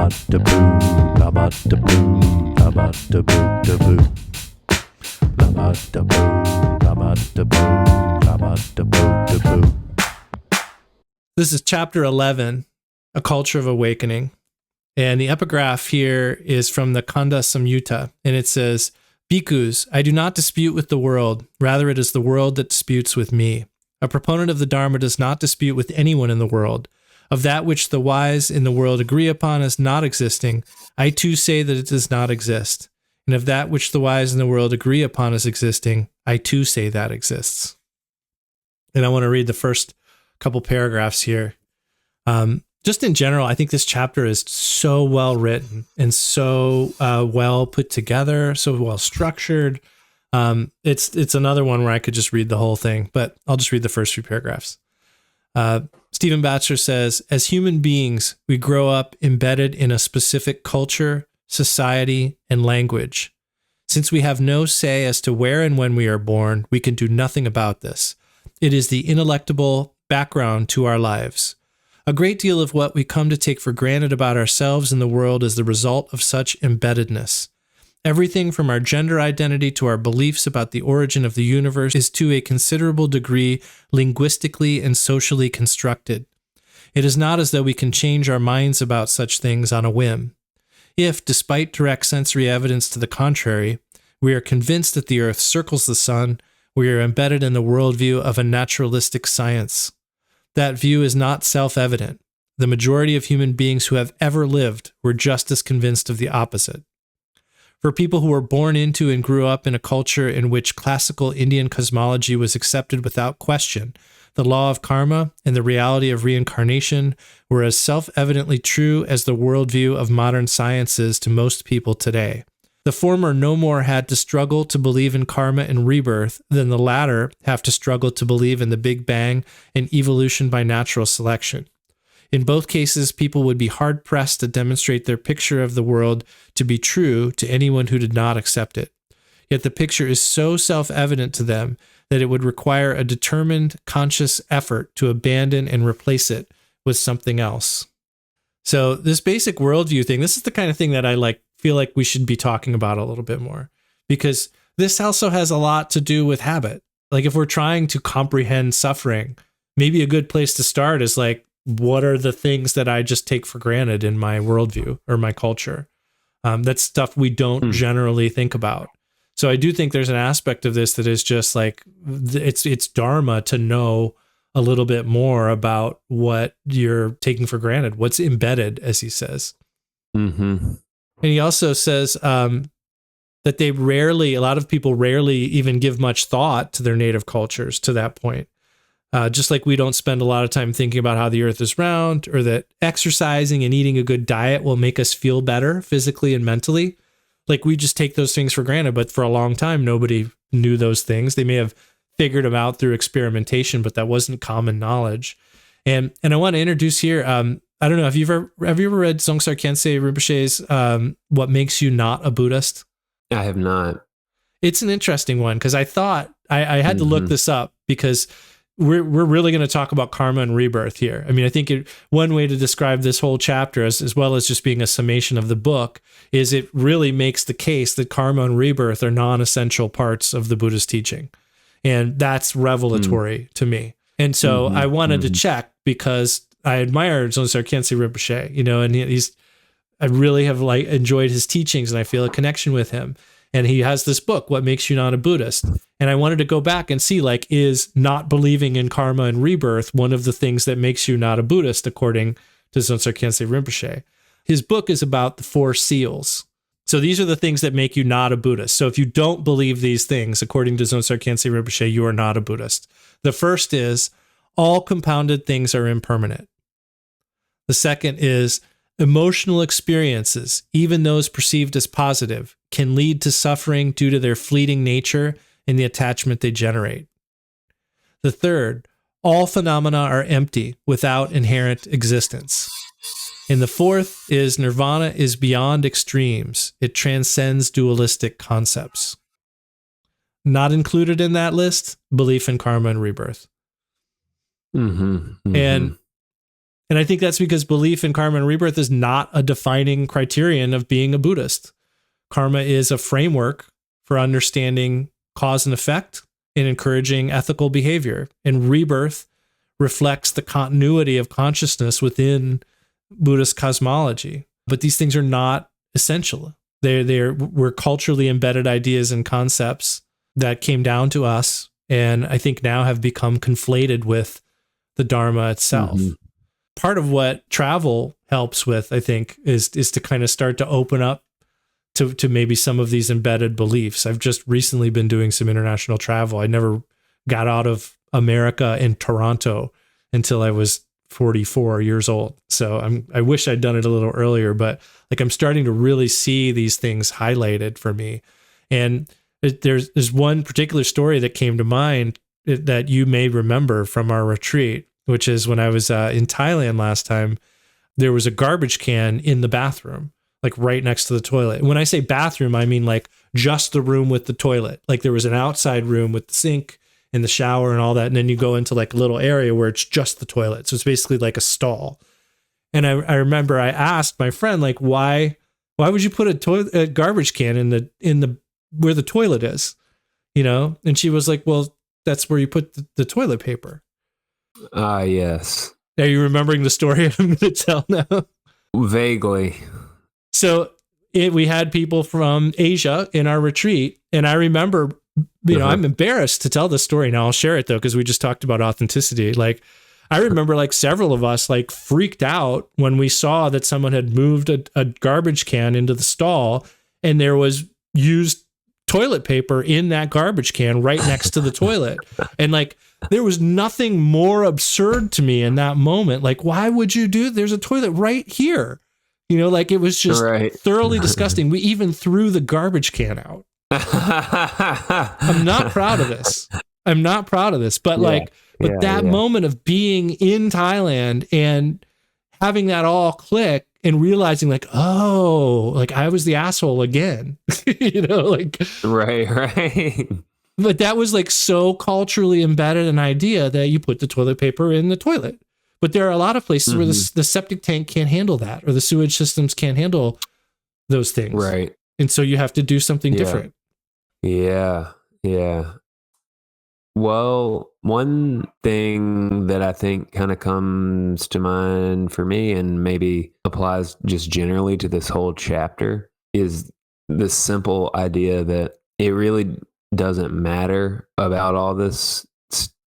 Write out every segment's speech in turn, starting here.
Lama da boo, lama da boo, lama da boo da boo. Lama da boo, lama da boo, lama da boo da boo. This is chapter 11, A Culture of Awakening. And the epigraph here is from the Kanda Samyutta, and it says, Bhikkhus, I do not dispute with the world, rather it is the world that disputes with me. A proponent of the Dharma does not dispute with anyone in the world. Of that which the wise in the world agree upon as not existing, I too say that it does not exist. And of that which the wise in the world agree upon as existing, I too say that exists. And I want to read the first couple paragraphs here. Just in general, I think this chapter is so well written and so well put together, so well structured. It's another one where I could just read the whole thing, but I'll just read the first few paragraphs. Stephen Batchelor says, as human beings, we grow up embedded in a specific culture, society, and language. Since we have no say as to where and when we are born, we can do nothing about this. It is the ineluctable background to our lives. A great deal of what we come to take for granted about ourselves and the world is the result of such embeddedness. Everything from our gender identity to our beliefs about the origin of the universe is to a considerable degree linguistically and socially constructed. It is not as though we can change our minds about such things on a whim. If, despite direct sensory evidence to the contrary, we are convinced that the earth circles the sun, we are embedded in the worldview of a naturalistic science. That view is not self-evident. The majority of human beings who have ever lived were just as convinced of the opposite. For people who were born into and grew up in a culture in which classical Indian cosmology was accepted without question, the law of karma and the reality of reincarnation were as self-evidently true as the worldview of modern science is to most people today. The former no more had to struggle to believe in karma and rebirth than the latter have to struggle to believe in the Big Bang and evolution by natural selection. In both cases, people would be hard-pressed to demonstrate their picture of the world to be true to anyone who did not accept it. Yet the picture is so self-evident to them that it would require a determined, conscious effort to abandon and replace it with something else. So this basic worldview thing, this is the kind of thing that I feel like we should be talking about a little bit more, because this also has a lot to do with habit. Like if we're trying to comprehend suffering, maybe a good place to start is what are the things that I just take for granted in my worldview or my culture? That's stuff we don't generally think about. So I do think there's an aspect of this that is just it's dharma to know a little bit more about what you're taking for granted, what's embedded, as he says. Mm-hmm. And he also says that a lot of people rarely even give much thought to their native cultures to that point. Just like we don't spend a lot of time thinking about how the earth is round, or that exercising and eating a good diet will make us feel better physically and mentally. We just take those things for granted, but for a long time, nobody knew those things. They may have figured them out through experimentation, but that wasn't common knowledge. And I want to introduce here, I don't know, have you ever read Dzongtsar Khyentse Rinpoche's What Makes You Not a Buddhist? I have not. It's an interesting one, because I thought I had to look this up, because we're really going to talk about karma and rebirth here. I mean, I think one way to describe this whole chapter, as well as just being a summation of the book, is it really makes the case that karma and rebirth are non-essential parts of the Buddhist teaching. And that's revelatory to me. And so I wanted to check, because I admire Dzongtsar Khyentse Rinpoche, and I really have enjoyed his teachings, and I feel a connection with him. And he has this book, What Makes You Not a Buddhist? And I wanted to go back and see, is not believing in karma and rebirth one of the things that makes you not a Buddhist, according to Dzongtsar Khyentse Rinpoche? His book is about the 4 seals. So these are the things that make you not a Buddhist. So if you don't believe these things, according to Dzongtsar Khyentse Rinpoche, you are not a Buddhist. The first is, all compounded things are impermanent. The second is, emotional experiences, even those perceived as positive, can lead to suffering due to their fleeting nature and the attachment they generate. The third, all phenomena are empty without inherent existence. And the fourth is, nirvana is beyond extremes. It transcends dualistic concepts. Not included in that list, belief in karma and rebirth. Mm-hmm. Mm-hmm. And And I think that's because belief in karma and rebirth is not a defining criterion of being a Buddhist. Karma is a framework for understanding cause and effect and encouraging ethical behavior. And rebirth reflects the continuity of consciousness within Buddhist cosmology. But these things are not essential. We're culturally embedded ideas and concepts that came down to us, and I think now have become conflated with the Dharma itself. Mm-hmm. Part of what travel helps with, I think, is to kind of start to open up to maybe some of these embedded beliefs. I've just recently been doing some international travel. I never got out of America in Toronto until I was 44 years old. So I wish I'd done it a little earlier, but like I'm starting to really see these things highlighted for me. And there's one particular story that came to mind that you may remember from our retreat, which is when I was in Thailand last time. There was a garbage can in the bathroom, like right next to the toilet. When I say bathroom, I mean like just the room with the toilet. Like there was an outside room with the sink and the shower and all that. And then you go into like a little area where it's just the toilet. So it's basically like a stall. And I remember I asked my friend, like, why would you put a garbage can in the where the toilet is, you know? And she was like, well, that's where you put the toilet paper. Yes. Are you remembering the story I'm going to tell now? Vaguely. So we had people from Asia in our retreat, and I remember, you know, I'm embarrassed to tell this story now. I'll share it though, because we just talked about authenticity. Like, I remember like several of us like freaked out when we saw that someone had moved a garbage can into the stall, and there was used toilet paper in that garbage can right next to the toilet. And like, there was nothing more absurd to me in that moment. Like, why would you do? There's a toilet right here. You know, like it was just thoroughly disgusting. We even threw the garbage can out. I'm not proud of this. But that moment of being in Thailand and having that all click and realizing like, oh, like I was the asshole again, you know, like. Right. But that was like so culturally embedded an idea that you put the toilet paper in the toilet. But there are a lot of places where the septic tank can't handle that, or the sewage systems can't handle those things. Right. And so you have to do something different. Yeah. Yeah. Well, one thing that I think kind of comes to mind for me, and maybe applies just generally to this whole chapter, is this simple idea that it really doesn't matter about all this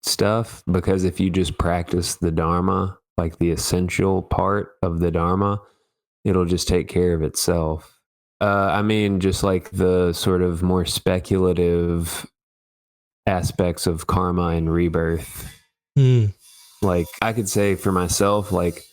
stuff, because if you just practice the Dharma, like the essential part of the Dharma, it'll just take care of itself. I mean, just like the sort of more speculative aspects of karma and rebirth. Like I could say for myself, like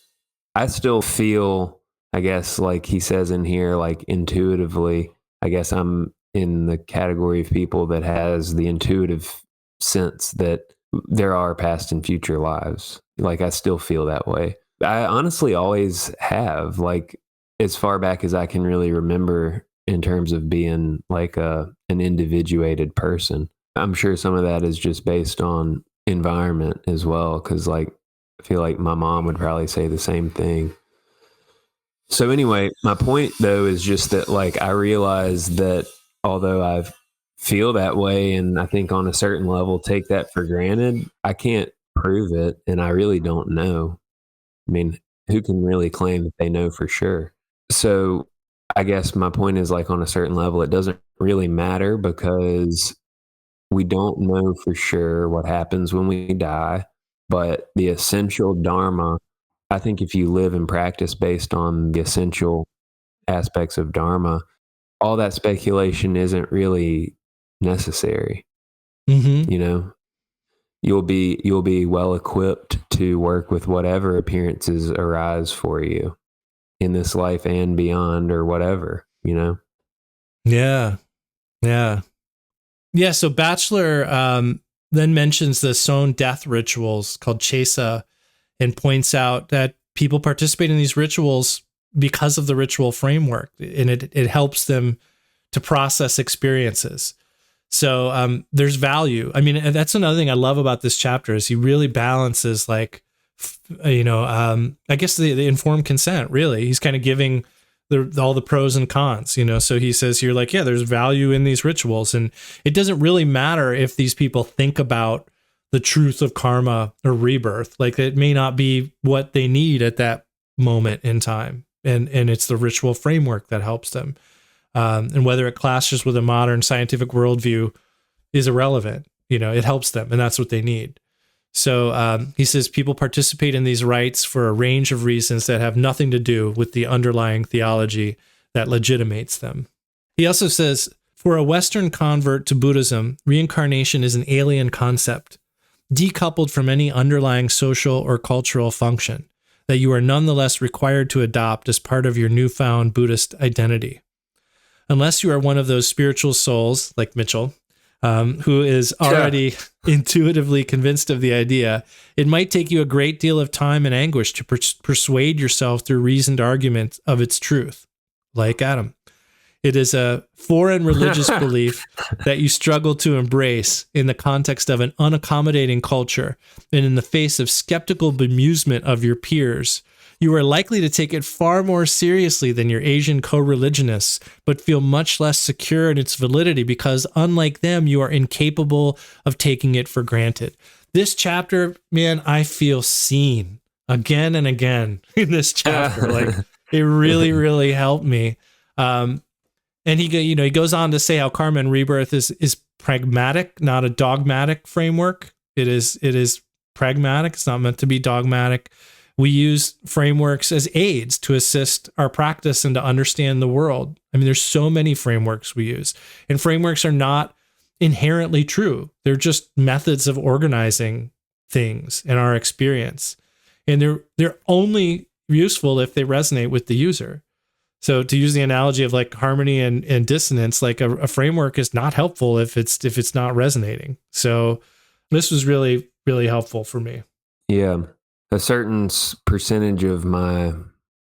I still feel, I guess, like he says in here, like intuitively, I guess I'm in the category of people that has the intuitive sense that there are past and future lives. Like I still feel that way. I honestly always have, like as far back as I can really remember, in terms of being like an individuated person. I'm sure some of that is just based on environment as well, because like I feel like my mom would probably say the same thing. So anyway, my point though is just that like I realize that although I feel that way, and I think on a certain level take that for granted, I can't prove it, and I really don't know. I mean, who can really claim that they know for sure? So I guess my point is, like, on a certain level, it doesn't really matter, because we don't know for sure what happens when we die. But the essential Dharma, I think if you live and practice based on the essential aspects of Dharma, all that speculation isn't really necessary. You know, you'll be well equipped to work with whatever appearances arise for you in this life and beyond, or whatever, you know? Yeah. So Batchelor then mentions the Sown death rituals called Chesa, and points out that people participate in these rituals because of the ritual framework, and it helps them to process experiences. So there's value. I mean, that's another thing I love about this chapter, is he really balances like I guess the informed consent, really. He's kind of giving all the pros and cons, so he says here, like, yeah, there's value in these rituals, and it doesn't really matter if these people think about the truth of karma or rebirth. Like, it may not be what they need at that moment in time, and it's the ritual framework that helps them, and whether it clashes with a modern scientific worldview is irrelevant. It helps them, and that's what they need. So he says people participate in these rites for a range of reasons that have nothing to do with the underlying theology that legitimates them. He also says, for a Western convert to Buddhism, reincarnation is an alien concept, decoupled from any underlying social or cultural function, that you are nonetheless required to adopt as part of your newfound Buddhist identity. Unless you are one of those spiritual souls, like Mitchell, who is already intuitively convinced of the idea, it might take you a great deal of time and anguish to persuade yourself through reasoned argument of its truth. Like Adam, it is a foreign religious belief that you struggle to embrace in the context of an unaccommodating culture and in the face of skeptical bemusement of your peers. You are likely to take it far more seriously than your Asian co-religionists, but feel much less secure in its validity because, unlike them, you are incapable of taking it for granted. This chapter, man, I feel seen again and again in this chapter. Like, it really, really helped me. And he goes on to say how karma and rebirth is pragmatic, not a dogmatic framework. It is pragmatic. It's not meant to be dogmatic. We use frameworks as aids to assist our practice and to understand the world. I mean, there's so many frameworks we use, and frameworks are not inherently true. They're just methods of organizing things in our experience, and they're only useful if they resonate with the user. So to use the analogy of like harmony and dissonance, like a framework is not helpful if it's not resonating. So this was really, really helpful for me. Yeah. A certain percentage of my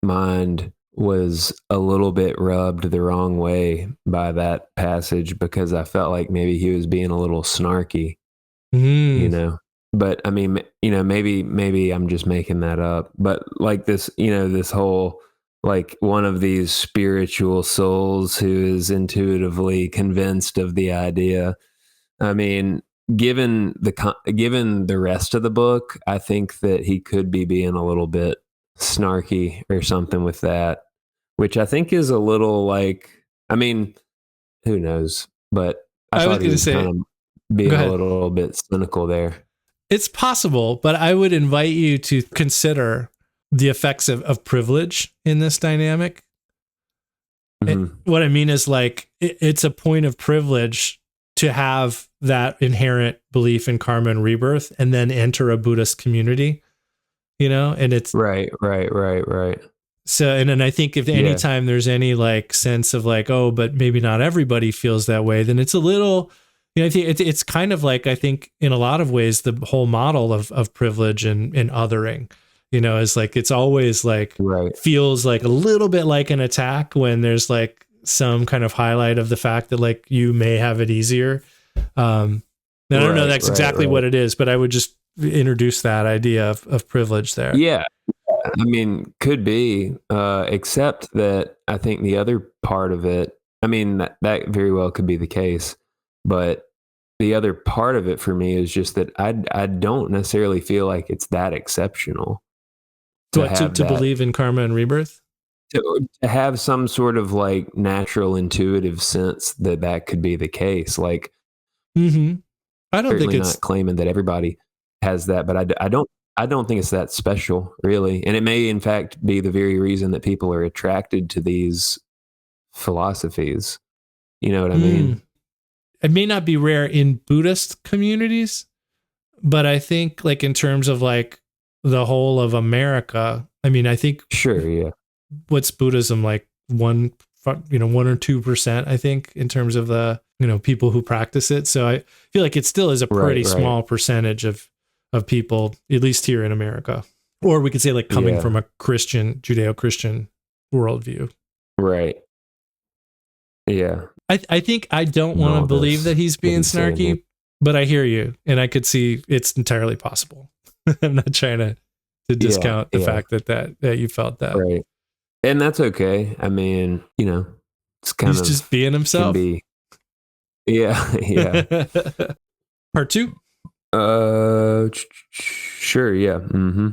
mind was a little bit rubbed the wrong way by that passage because I felt like maybe he was being a little snarky, but I mean, maybe I'm just making that up, but like this whole, like, one of these spiritual souls who is intuitively convinced of the idea. I mean, given the rest of the book, I think that he could be being a little bit snarky or something with that, which I think is a little like, I mean, who knows? But I thought he was kind of being a little bit cynical there. It's possible, but I would invite you to consider the effects of privilege in this dynamic. Mm-hmm. What I mean is, like, it's a point of privilege to have that inherent belief in karma and rebirth and then enter a Buddhist community, and it's right. So, and then I think if anytime there's any like sense of like, oh, but maybe not everybody feels that way, then it's a little, I think it's kind of like, I think in a lot of ways, the whole model of privilege and othering, is like, it's always like, feels like a little bit like an attack when there's like some kind of highlight of the fact that like you may have it easier. I don't know that's exactly what it is, but I would just introduce that idea of privilege there. Yeah. I mean, could be, except that I think the other part of it, I mean, that very well could be the case, but the other part of it for me is just that I don't necessarily feel like it's that exceptional. To believe in karma and rebirth? To have some sort of like natural intuitive sense that could be the case. Like, I don't think it's not claiming that everybody has that, but I don't think it's that special, really. And it may, in fact, be the very reason that people are attracted to these philosophies. You know what I mean? It may not be rare in Buddhist communities, but I think like in terms of like the whole of America, I mean, I think what's Buddhism, like 1 or 2%, I think, in terms of the, people who practice it. So I feel like it still is a pretty small percentage of people, at least here in America. Or we could say like coming from a Judeo-Christian worldview. Right. Yeah. I think I don't want to believe that he's being snarky, but I hear you, and I could see it's entirely possible. I'm not trying to to discount the fact that you felt that. Right. And that's okay. I mean, it's kind He's just being himself. Yeah. Part 2? Sure, yeah. Mm-hmm.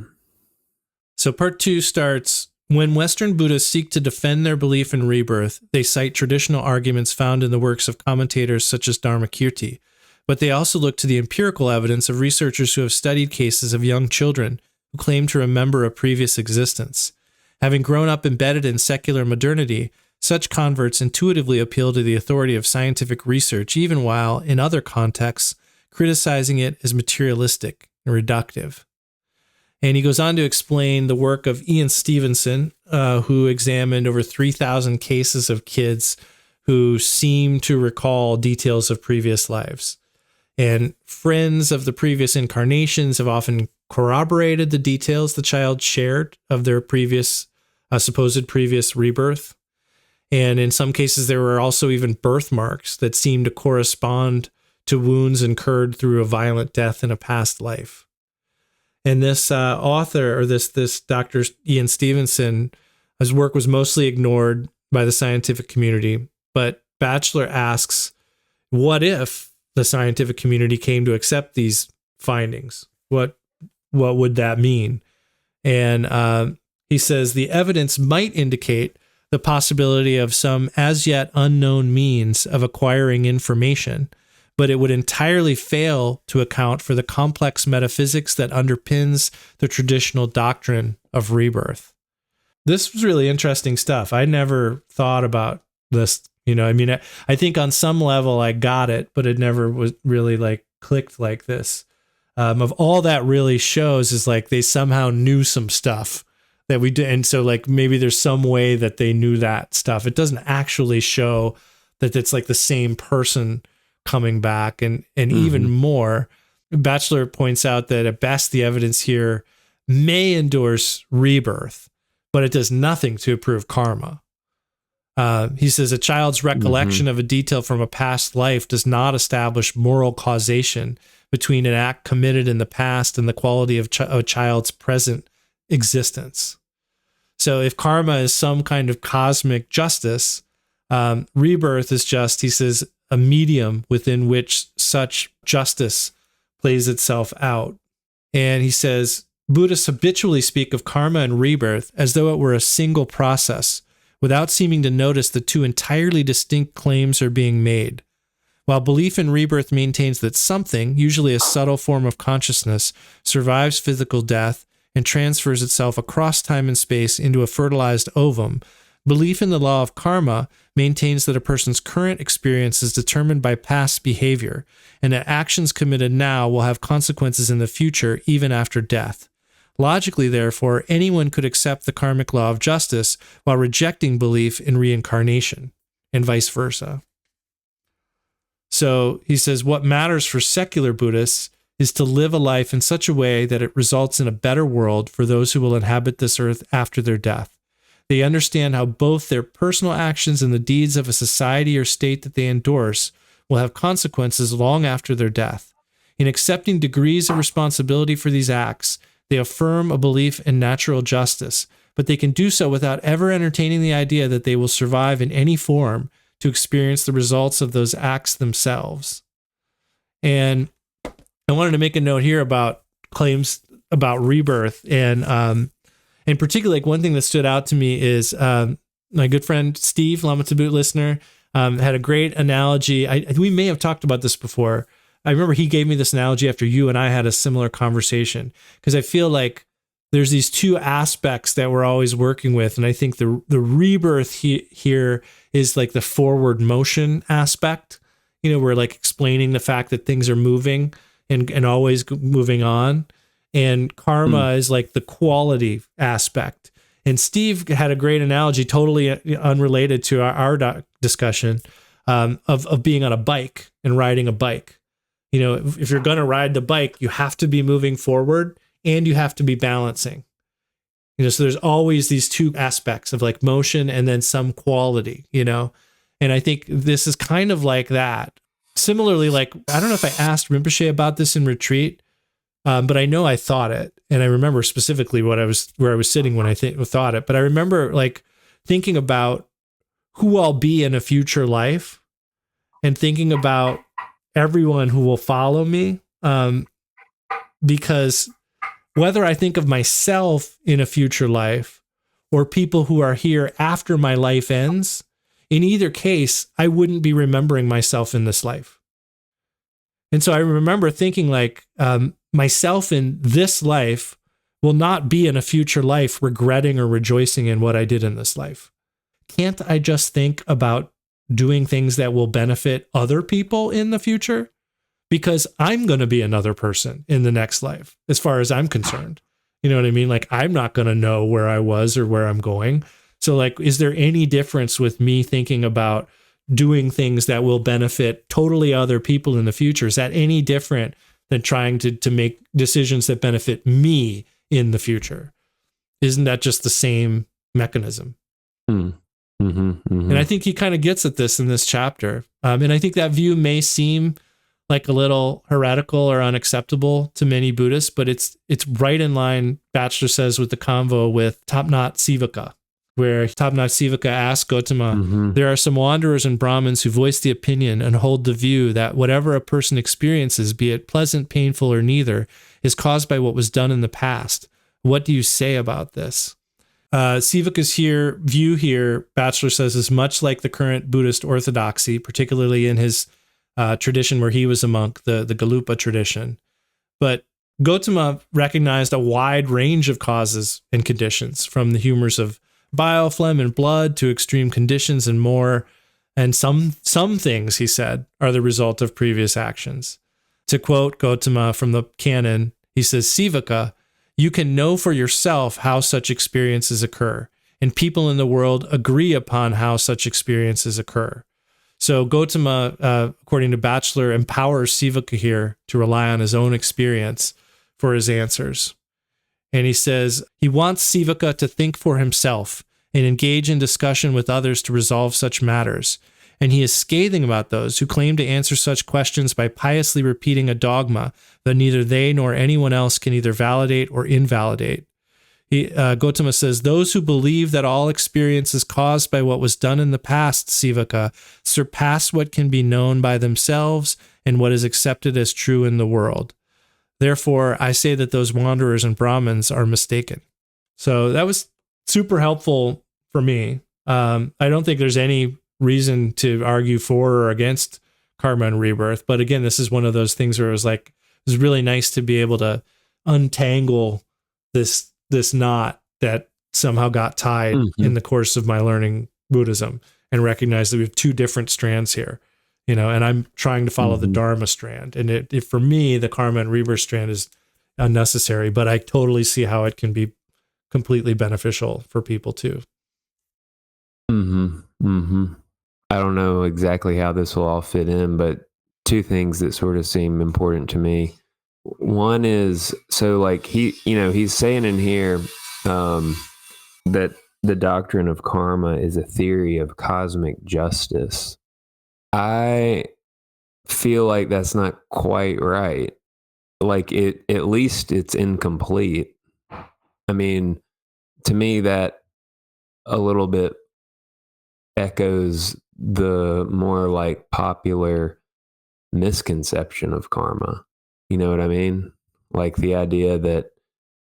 So part 2 starts, when Western Buddhists seek to defend their belief in rebirth, they cite traditional arguments found in the works of commentators such as Dharmakirti, but they also look to the empirical evidence of researchers who have studied cases of young children who claim to remember a previous existence. Having grown up embedded in secular modernity, such converts intuitively appeal to the authority of scientific research, even while, in other contexts, criticizing it as materialistic and reductive. And he goes on to explain the work of Ian Stevenson, who examined over 3,000 cases of kids who seem to recall details of previous lives. And friends of the previous incarnations have often corroborated the details the child shared of their supposed previous rebirth. And in some cases, there were also even birthmarks that seemed to correspond to wounds incurred through a violent death in a past life. And this author, or this Dr. Ian Stevenson, his work was mostly ignored by the scientific community. But Batchelor asks, what if the scientific community came to accept these findings? What would that mean? And he says the evidence might indicate the possibility of some as yet unknown means of acquiring information, but it would entirely fail to account for the complex metaphysics that underpins the traditional doctrine of rebirth. This was really interesting stuff. I never thought about this. I think on some level I got it, but it never was really like clicked like this. Of all that really shows is like they somehow knew some stuff that we did. And so like maybe there's some way that they knew that stuff. It doesn't actually show that it's like the same person coming back. And even more, Batchelor points out that at best the evidence here may endorse rebirth, but it does nothing to prove karma. He says a child's recollection of a detail from a past life does not establish moral causation between an act committed in the past and the quality of a child's present existence. So if karma is some kind of cosmic justice, rebirth is just, he says, a medium within which such justice plays itself out. And he says, Buddhists habitually speak of karma and rebirth as though it were a single process, without seeming to notice that two entirely distinct claims are being made. While belief in rebirth maintains that something, usually a subtle form of consciousness, survives physical death and transfers itself across time and space into a fertilized ovum, belief in the law of karma maintains that a person's current experience is determined by past behavior, and that actions committed now will have consequences in the future, even after death. Logically, therefore, anyone could accept the karmic law of justice while rejecting belief in reincarnation, and vice versa. So he says, what matters for secular Buddhists is to live a life in such a way that it results in a better world for those who will inhabit this earth after their death. They understand how both their personal actions and the deeds of a society or state that they endorse will have consequences long after their death. In accepting degrees of responsibility for these acts, they affirm a belief in natural justice, but they can do so without ever entertaining the idea that they will survive in any form to experience the results of those acts themselves. And I wanted to make a note here about claims about rebirth. And in particular, like one thing that stood out to me is my good friend Steve, Lama to Boot listener, had a great analogy. We may have talked about this before. I remember he gave me this analogy after you and I had a similar conversation, because I feel like there's these two aspects that we're always working with. And I think the rebirth here is like the forward motion aspect. We're like explaining the fact that things are moving and always moving on. And karma is like the quality aspect. And Steve had a great analogy, totally unrelated to our discussion, of being on a bike and riding a bike. If you're going to ride the bike, you have to be moving forward and you have to be balancing. So there's always these two aspects of like motion and then some quality, and I think this is kind of like that. Similarly, like, I don't know if I asked Rinpoche about this in retreat, But I know I thought it, and I remember specifically where I was sitting when I thought it. But I remember like thinking about who I'll be in a future life, and thinking about everyone who will follow me. Because whether I think of myself in a future life or people who are here after my life ends, in either case, I wouldn't be remembering myself in this life. And so I remember thinking like, myself in this life will not be in a future life regretting or rejoicing in what I did in this life. Can't I just think about doing things that will benefit other people in the future? Because I'm going to be another person in the next life, as far as I'm concerned. You know what I mean? Like, I'm not going to know where I was or where I'm going. So like, is there any difference with me thinking about doing things that will benefit totally other people in the future? Is that any different than trying to make decisions that benefit me in the future? Isn't that just the same mechanism? And I think he kind of gets at this in this chapter. And I think that view may seem like a little heretical or unacceptable to many Buddhists, but it's right in line, Batchelor says, with the convo with Thapnat Sivaka, where Thapnat Sivaka asks Gautama, there are some wanderers and Brahmins who voice the opinion and hold the view that whatever a person experiences, be it pleasant, painful, or neither, is caused by what was done in the past. What do you say about this? Sivaka's view here, Batchelor says, is much like the current Buddhist orthodoxy, particularly in his tradition where he was a monk, the Galupa tradition. But Gautama recognized a wide range of causes and conditions, from the humors of bile, phlegm, and blood to extreme conditions and more. And some things, he said, are the result of previous actions. To quote Gautama from the canon, he says, Sivaka, you can know for yourself how such experiences occur, and people in the world agree upon how such experiences occur. So Gautama, according to Batchelor, empowers Sivaka here to rely on his own experience for his answers. And he says he wants Sivaka to think for himself and engage in discussion with others to resolve such matters. And he is scathing about those who claim to answer such questions by piously repeating a dogma that neither they nor anyone else can either validate or invalidate. Gautama says, those who believe that all experience is caused by what was done in the past, Sivaka, surpass what can be known by themselves and what is accepted as true in the world. Therefore, I say that those wanderers and Brahmins are mistaken. So that was super helpful for me. I don't think there's any reason to argue for or against karma and rebirth. But again, this is one of those things where it was really nice to be able to untangle this knot that somehow got tied in the course of my learning Buddhism, and recognize that we have two different strands here, and I'm trying to follow the Dharma strand. And it for me, the karma and rebirth strand is unnecessary, but I totally see how it can be completely beneficial for people too. I don't know exactly how this will all fit in, but two things that sort of seem important to me. One is, so like he's saying in here that the doctrine of karma is a theory of cosmic justice. I feel like that's not quite right. Like at least it's incomplete. I mean, to me, that a little bit echoes the more like popular misconception of karma. You know what I mean? Like the idea that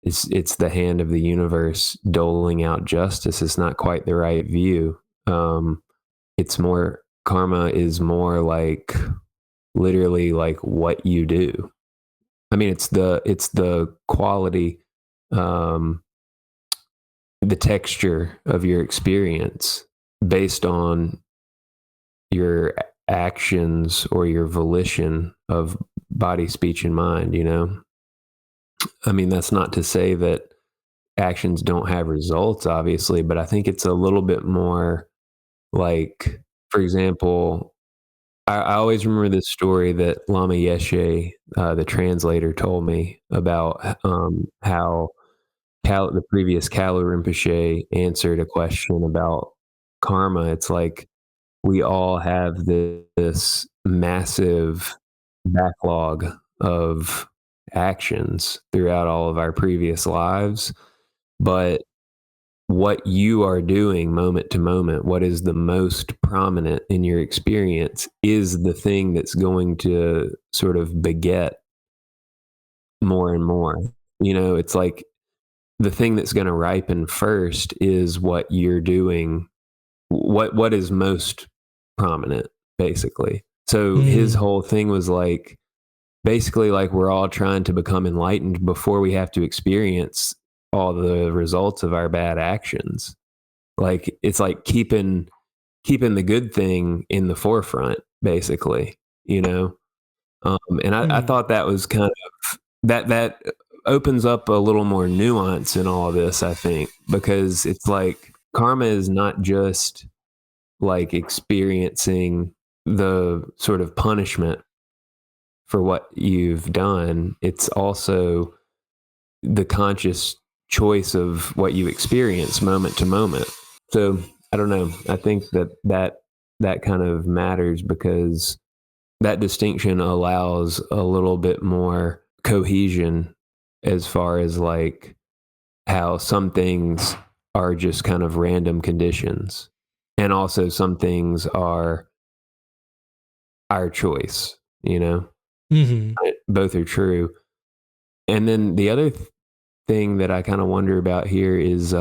it's the hand of the universe doling out justice is not quite the right view. It's more, karma is more like literally like what you do. I mean, it's the quality, the texture of your experience based on your actions or your volition of body, speech, and mind, I mean, that's not to say that actions don't have results, obviously, but I think it's a little bit more like, for example, I always remember this story that Lama Yeshe, the translator, told me about how the previous Kalu Rinpoche answered a question about karma. It's like we all have this massive backlog of actions throughout all of our previous lives. But what you are doing moment to moment, what is the most prominent in your experience, is the thing that's going to sort of beget more and more. It's like the thing that's going to ripen first is what you're doing, what is most prominent, basically. So his whole thing was like, basically, like, we're all trying to become enlightened before we have to experience all the results of our bad actions. Like, it's like keeping the good thing in the forefront, basically, and I thought that was kind of that opens up a little more nuance in all of this, I think, because it's like karma is not just like experiencing the sort of punishment for what you've done. It's also the conscious choice of what you experience moment to moment. So I don't know. I think that kind of matters, because that distinction allows a little bit more cohesion as far as like how some things are just kind of random conditions, and also some things are our choice, Mm-hmm. Both are true. And then the other thing that I kind of wonder about here is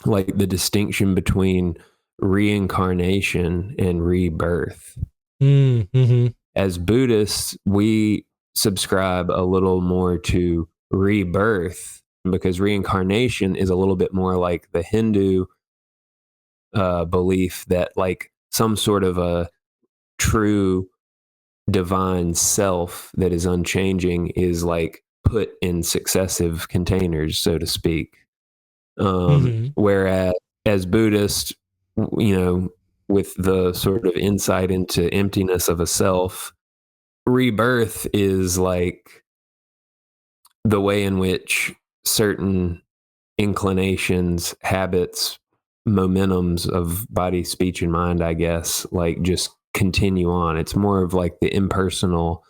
like the distinction between reincarnation and rebirth. Mm-hmm. As Buddhists, we subscribe a little more to rebirth, because reincarnation is a little bit more like the Hindu belief that like some sort of a true divine self that is unchanging is like put in successive containers, so to speak. Whereas as Buddhists, with the sort of insight into emptiness of a self, rebirth is like the way in which certain inclinations, habits, momentums of body, speech, and mind, I guess, like just continue on. It's more of like the impersonal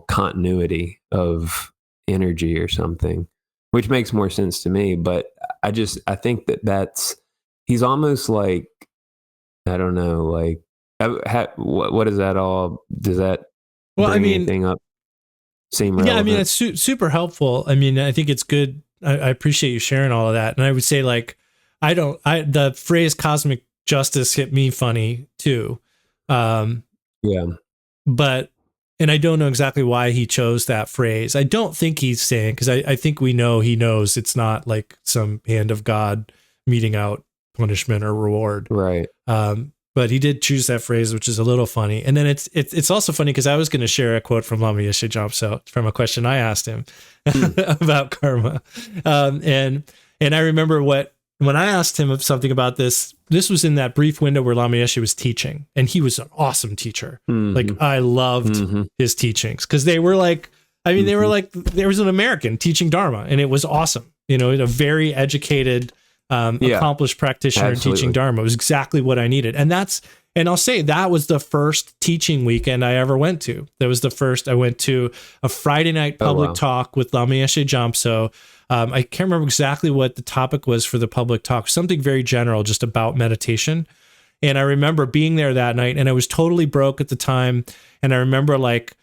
continuity of energy or something, which makes more sense to me. But I think he's almost like, I don't know, like, what is that all? Does that bring anything up? Seem relevant? Yeah, I mean, it's super helpful. I mean, I think it's good. I appreciate you sharing all of that. And I would say, like, the phrase cosmic justice hit me funny too. Yeah. And I don't know exactly why he chose that phrase. I don't think he's saying, because I think he knows it's not like some hand of God meting out punishment or reward. Right. But he did choose that phrase, which is a little funny. And then it's also funny because I was going to share a quote from Lama Yeshe Jomso from a question I asked him about karma. And I remember when I asked him something about this was in that brief window where Lama Yeshe was teaching, and he was an awesome teacher. Mm-hmm. Like, I loved his teachings, because they were like, I mean, they were like, there was an American teaching Dharma, and it was awesome. A very educated, accomplished practitioner. Absolutely. Teaching Dharma. It was exactly what I needed. And I'll say that was the first teaching weekend I ever went to. That was the first. I went to a Friday night public talk with Lama Yeshe Jomso. I can't remember exactly what the topic was for the public talk, something very general, just about meditation. And I remember being there that night, and I was totally broke at the time. And I remember like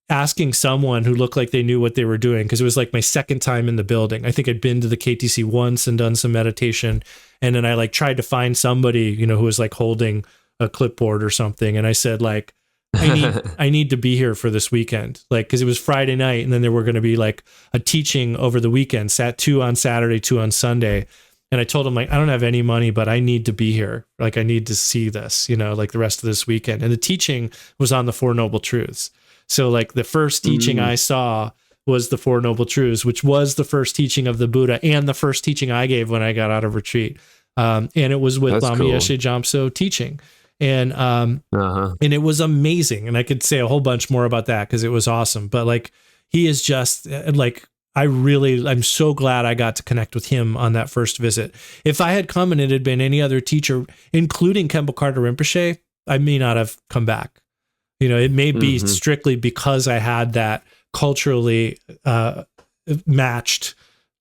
asking someone who looked like they knew what they were doing, because it was like my second time in the building. I think I'd been to the KTC once and done some meditation. And then I like tried to find somebody, who was like holding a clipboard or something. And I said, like, I need to be here for this weekend. Like, cause it was Friday night, and then there were going to be like a teaching over the weekend, 2 on Saturday, 2 on Sunday. And I told him, like, I don't have any money, but I need to be here. Like, I need to see this, like the rest of this weekend. And the teaching was on the Four Noble Truths. So like the first teaching I saw was the Four Noble Truths, which was the first teaching of the Buddha and the first teaching I gave when I got out of retreat. And it was with Lama Yeshe Jomso teaching. And and it was amazing. And I could say a whole bunch more about that because it was awesome. But like, he is just like, I'm so glad I got to connect with him on that first visit. If I had come and it had been any other teacher, including Khenpo Karthar Rinpoche, I may not have come back. It may be Mhm. strictly because I had that culturally matched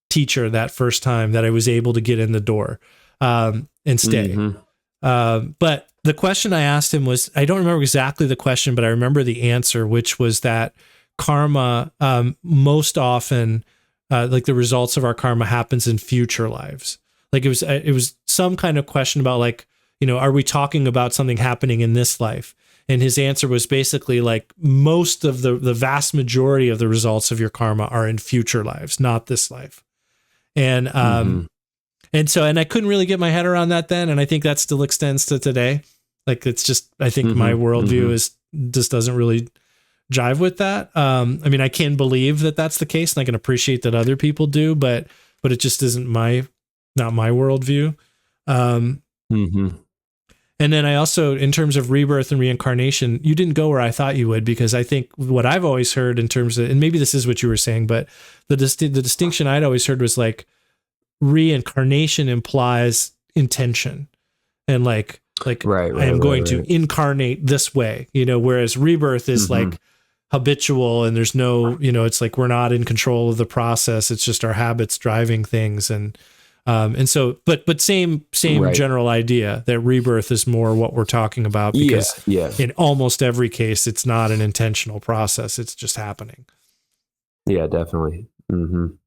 teacher that first time that I was able to get in the door and stay. Mhm. But the question I asked him was, I don't remember exactly the question, but I remember the answer, which was that karma, most often, like the results of our karma happens in future lives. Like it was some kind of question about like, are we talking about something happening in this life? And his answer was basically like most of the vast majority of the results of your karma are in future lives, not this life. And Mhm. and I couldn't really get my head around that then, and I think that still extends to today. Like it's just, I think my Mhm. worldview Mhm. is just doesn't really jive with that. I mean, I can believe that that's the case, and I can appreciate that other people do, but it just isn't not my worldview. Um, Mhm. and then I also, in terms of rebirth and reincarnation, you didn't go where I thought you would, because I think what I've always heard in terms of, and maybe this is what you were saying, but the distinction I'd always heard was like reincarnation implies intention, and like Right. I Right. am Right. going to Right. incarnate this way, whereas rebirth is Mhm. like habitual, and there's no, it's like we're not in control of the process. It's just our habits driving things. And so, but same Right. general idea that rebirth is more what we're talking about, Yeah. because Yeah. in almost every case, it's not an intentional process. It's just happening. Yeah. Definitely. Mhm.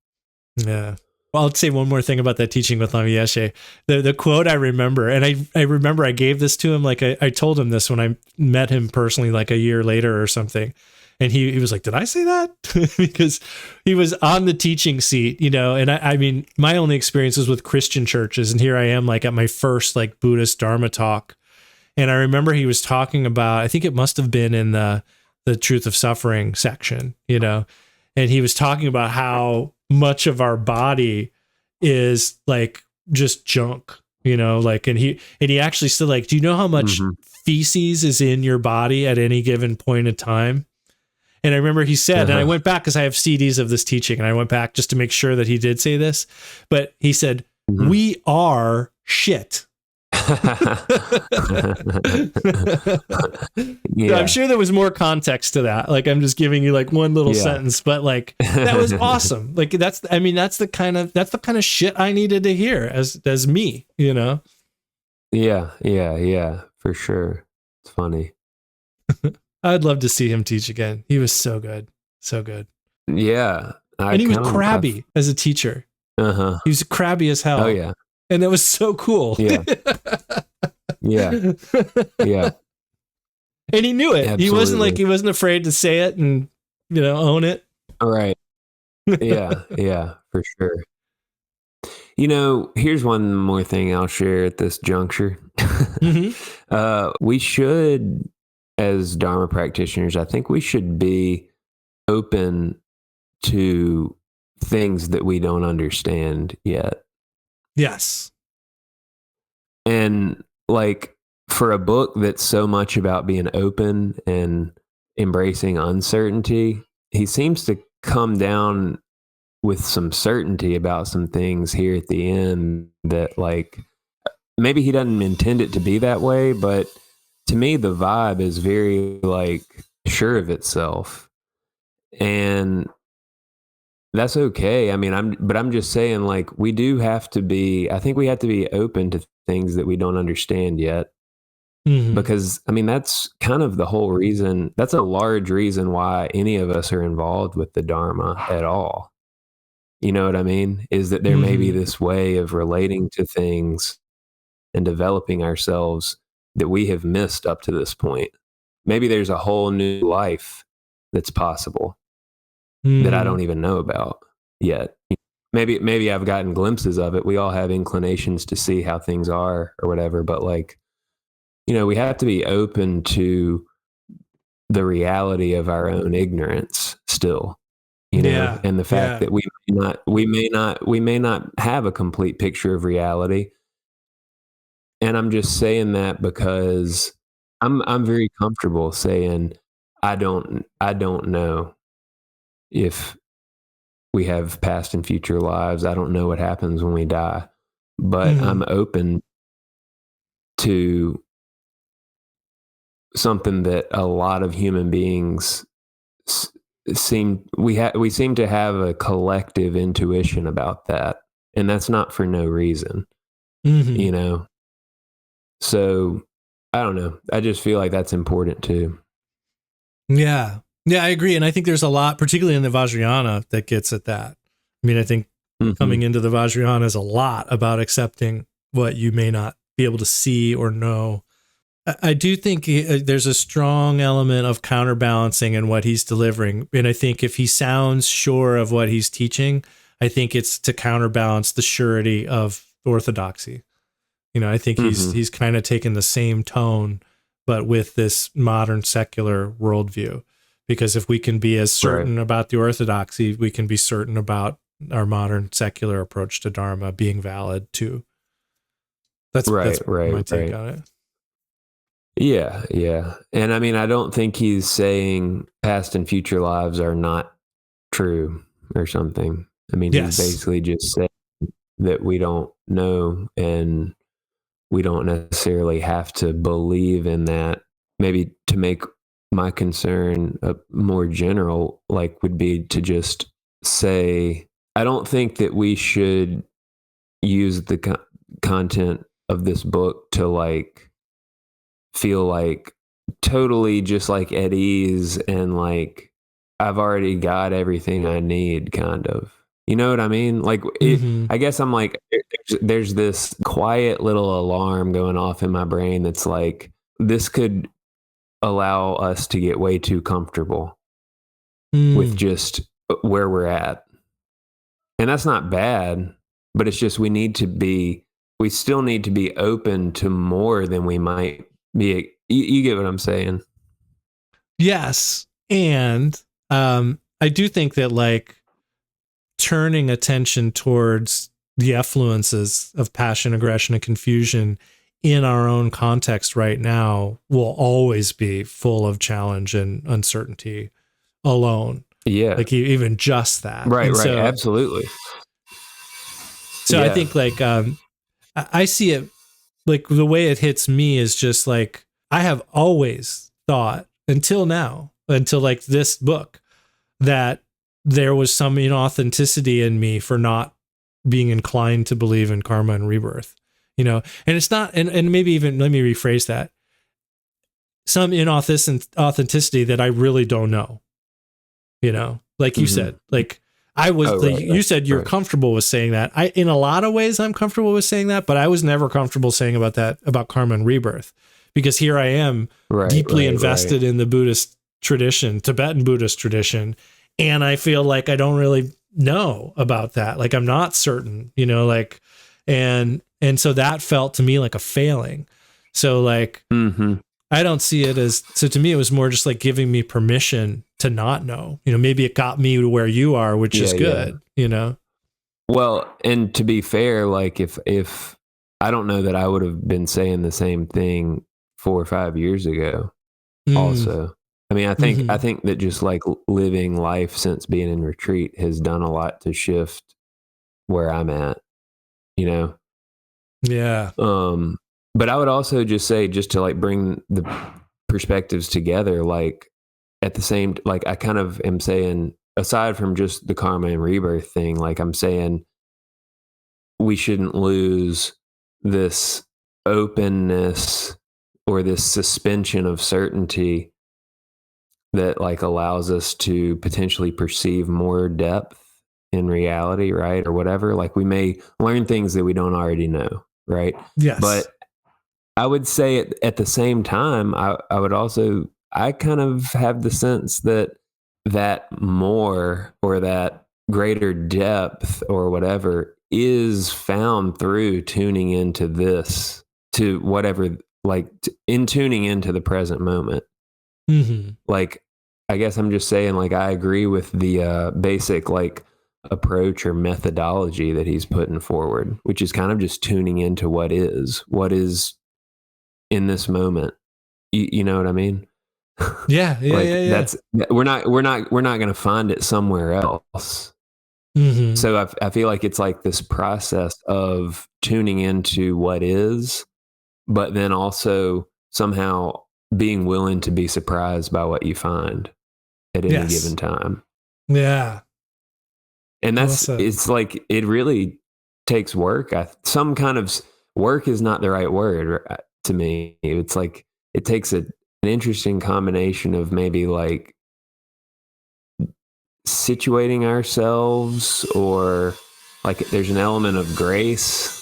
Yeah. Well, I'll say one more thing about that teaching with Lama Yeshe. The quote I remember, and I remember I gave this to him, like I told him this when I met him personally, like a year later or something. And he was like, did I say that? Because he was on the teaching seat, and I mean, my only experience was with Christian churches. And here I am, like at my first like Buddhist Dharma talk. And I remember he was talking about, I think it must have been in the truth of suffering section, and he was talking about how much of our body is like just junk, like, and he actually said, like, do you know how much Mhm. feces is in your body at any given point in time? And I remember he said, and I went back because I have CDs of this teaching, and I went back just to make sure that he did say this, but he said, Mhm. we are shit. I'm Yeah. sure there was more context to that. Like I'm just giving you like one little Yeah. sentence, but like that was awesome. Like that's the kind of shit I needed to hear as me, Yeah. Yeah. Yeah. For sure. It's funny. I'd love to see him teach again. He was so good. So good. Yeah. And he was crabby as a teacher. Uh-huh. He was crabby as hell. Oh yeah. And that was so cool. Yeah. Yeah. Yeah. And he knew it. Absolutely. He wasn't afraid to say it and, own it. All right. Yeah. Yeah. For sure. Here's one more thing I'll share at this juncture. Mhm. We should, as Dharma practitioners, I think we should be open to things that we don't understand yet. Yes. And like for a book that's so much about being open and embracing uncertainty, he seems to come down with some certainty about some things here at the end that like maybe he doesn't intend it to be that way, but to me the vibe is very like sure of itself. And that's okay. I mean, I'm just saying like we do have to be, I think we have to be open to things that we don't understand yet. Mhm. Because I mean, that's kind of the whole reason, that's a large reason why any of us are involved with the Dharma at all. You know what I mean? Is that there may be Mhm. this way of relating to things and developing ourselves that we have missed up to this point. Maybe there's a whole new life that's possible that I Mhm. don't even know about yet. Maybe I've gotten glimpses of it. We all have inclinations to see how things are or whatever, but like, we have to be open to the reality of our own ignorance still, Yeah. and the fact Yeah. that we may not have a complete picture of reality. And I'm just saying that because I'm very comfortable saying I don't know if we have past and future lives. I don't know what happens when we die, but Mhm. I'm open to something that a lot of human beings seem to have a collective intuition about that, and that's not for no reason, you know. So I don't know. I just feel like that's important too. Yeah. Yeah, I agree. And I think there's a lot, particularly in the Vajrayana, that gets at that. I mean, I think coming into the Vajrayana is a lot about accepting what you may not be able to see or know. I do think there's a strong element of counterbalancing in what he's delivering. And I think if he sounds sure of what he's teaching, I think it's to counterbalance the surety of orthodoxy. You know, I think he's kind of taken the same tone, but with this modern secular worldview. Because if we can be as certain about the orthodoxy, we can be certain about our modern secular approach to Dharma being valid too. That's my take on it. Yeah, yeah. And I mean, I don't think he's saying past and future lives are not true or something. I mean, he's basically just saying that we don't know, and we don't necessarily have to believe in that. Maybe to make my concern more general, like, would be to just say, I don't think that we should use the content of this book to like feel like totally just like at ease and like I've already got everything I need, kind of. You know what I mean? Like, I guess I'm like, there's this quiet little alarm going off in my brain that's like, this could allow us to get way too comfortable with just where we're at. And that's not bad, but it's just we still need to be open to more than we might be. You get what I'm saying? Yes. And I do think that like turning attention towards the effluences of passion, aggression, and confusion in our own context right now will always be full of challenge and uncertainty alone. Yeah. Like even just that. Right. So, absolutely. So I think like, I see it like the way it hits me is just like, I have always thought until like this book, that there was some inauthenticity in me for not being inclined to believe in karma and rebirth, you know, and it's not, and maybe even, let me rephrase that, some inauthenticity that I really don't know, you know, like you said, like I was, you said you're comfortable with saying that. In a lot of ways, I'm comfortable with saying that, but I was never comfortable saying about karma and rebirth, because here I am deeply invested in the Buddhist tradition, Tibetan Buddhist tradition. And I feel like I don't really know about that. Like I'm not certain, you know, like, and so that felt to me like a failing. So like, I don't see it as, so to me, it was more just like giving me permission to not know, you know, maybe it got me to where you are, which is good, you know? Well, and to be fair, like if I don't know that I would have been saying the same thing 4 or 5 years ago also. I mean, I think that just like living life since being in retreat has done a lot to shift where I'm at, you know? Yeah. But I would also just say, just to like bring the perspectives together, like at the same, like I kind of am saying, aside from just the karma and rebirth thing, like I'm saying we shouldn't lose this openness or this suspension of certainty that like allows us to potentially perceive more depth in reality, right? Or whatever. Like we may learn things that we don't already know, right? Yes. But I would say at the same time, I would also, I kind of have the sense that more, or that greater depth or whatever, is found through tuning into this, to whatever, like in tuning into the present moment. Like, I guess I'm just saying, like, I agree with the basic like approach or methodology that he's putting forward, which is kind of just tuning into what is in this moment. You know what I mean? Yeah. Like that's, we're not going to find it somewhere else. So I feel like it's like this process of tuning into what is, but then also somehow being willing to be surprised by what you find at any given time. Yeah. And it's like, it really takes work. Some kind of work is not the right word to me. It's like, it takes an interesting combination of maybe like situating ourselves, or like there's an element of grace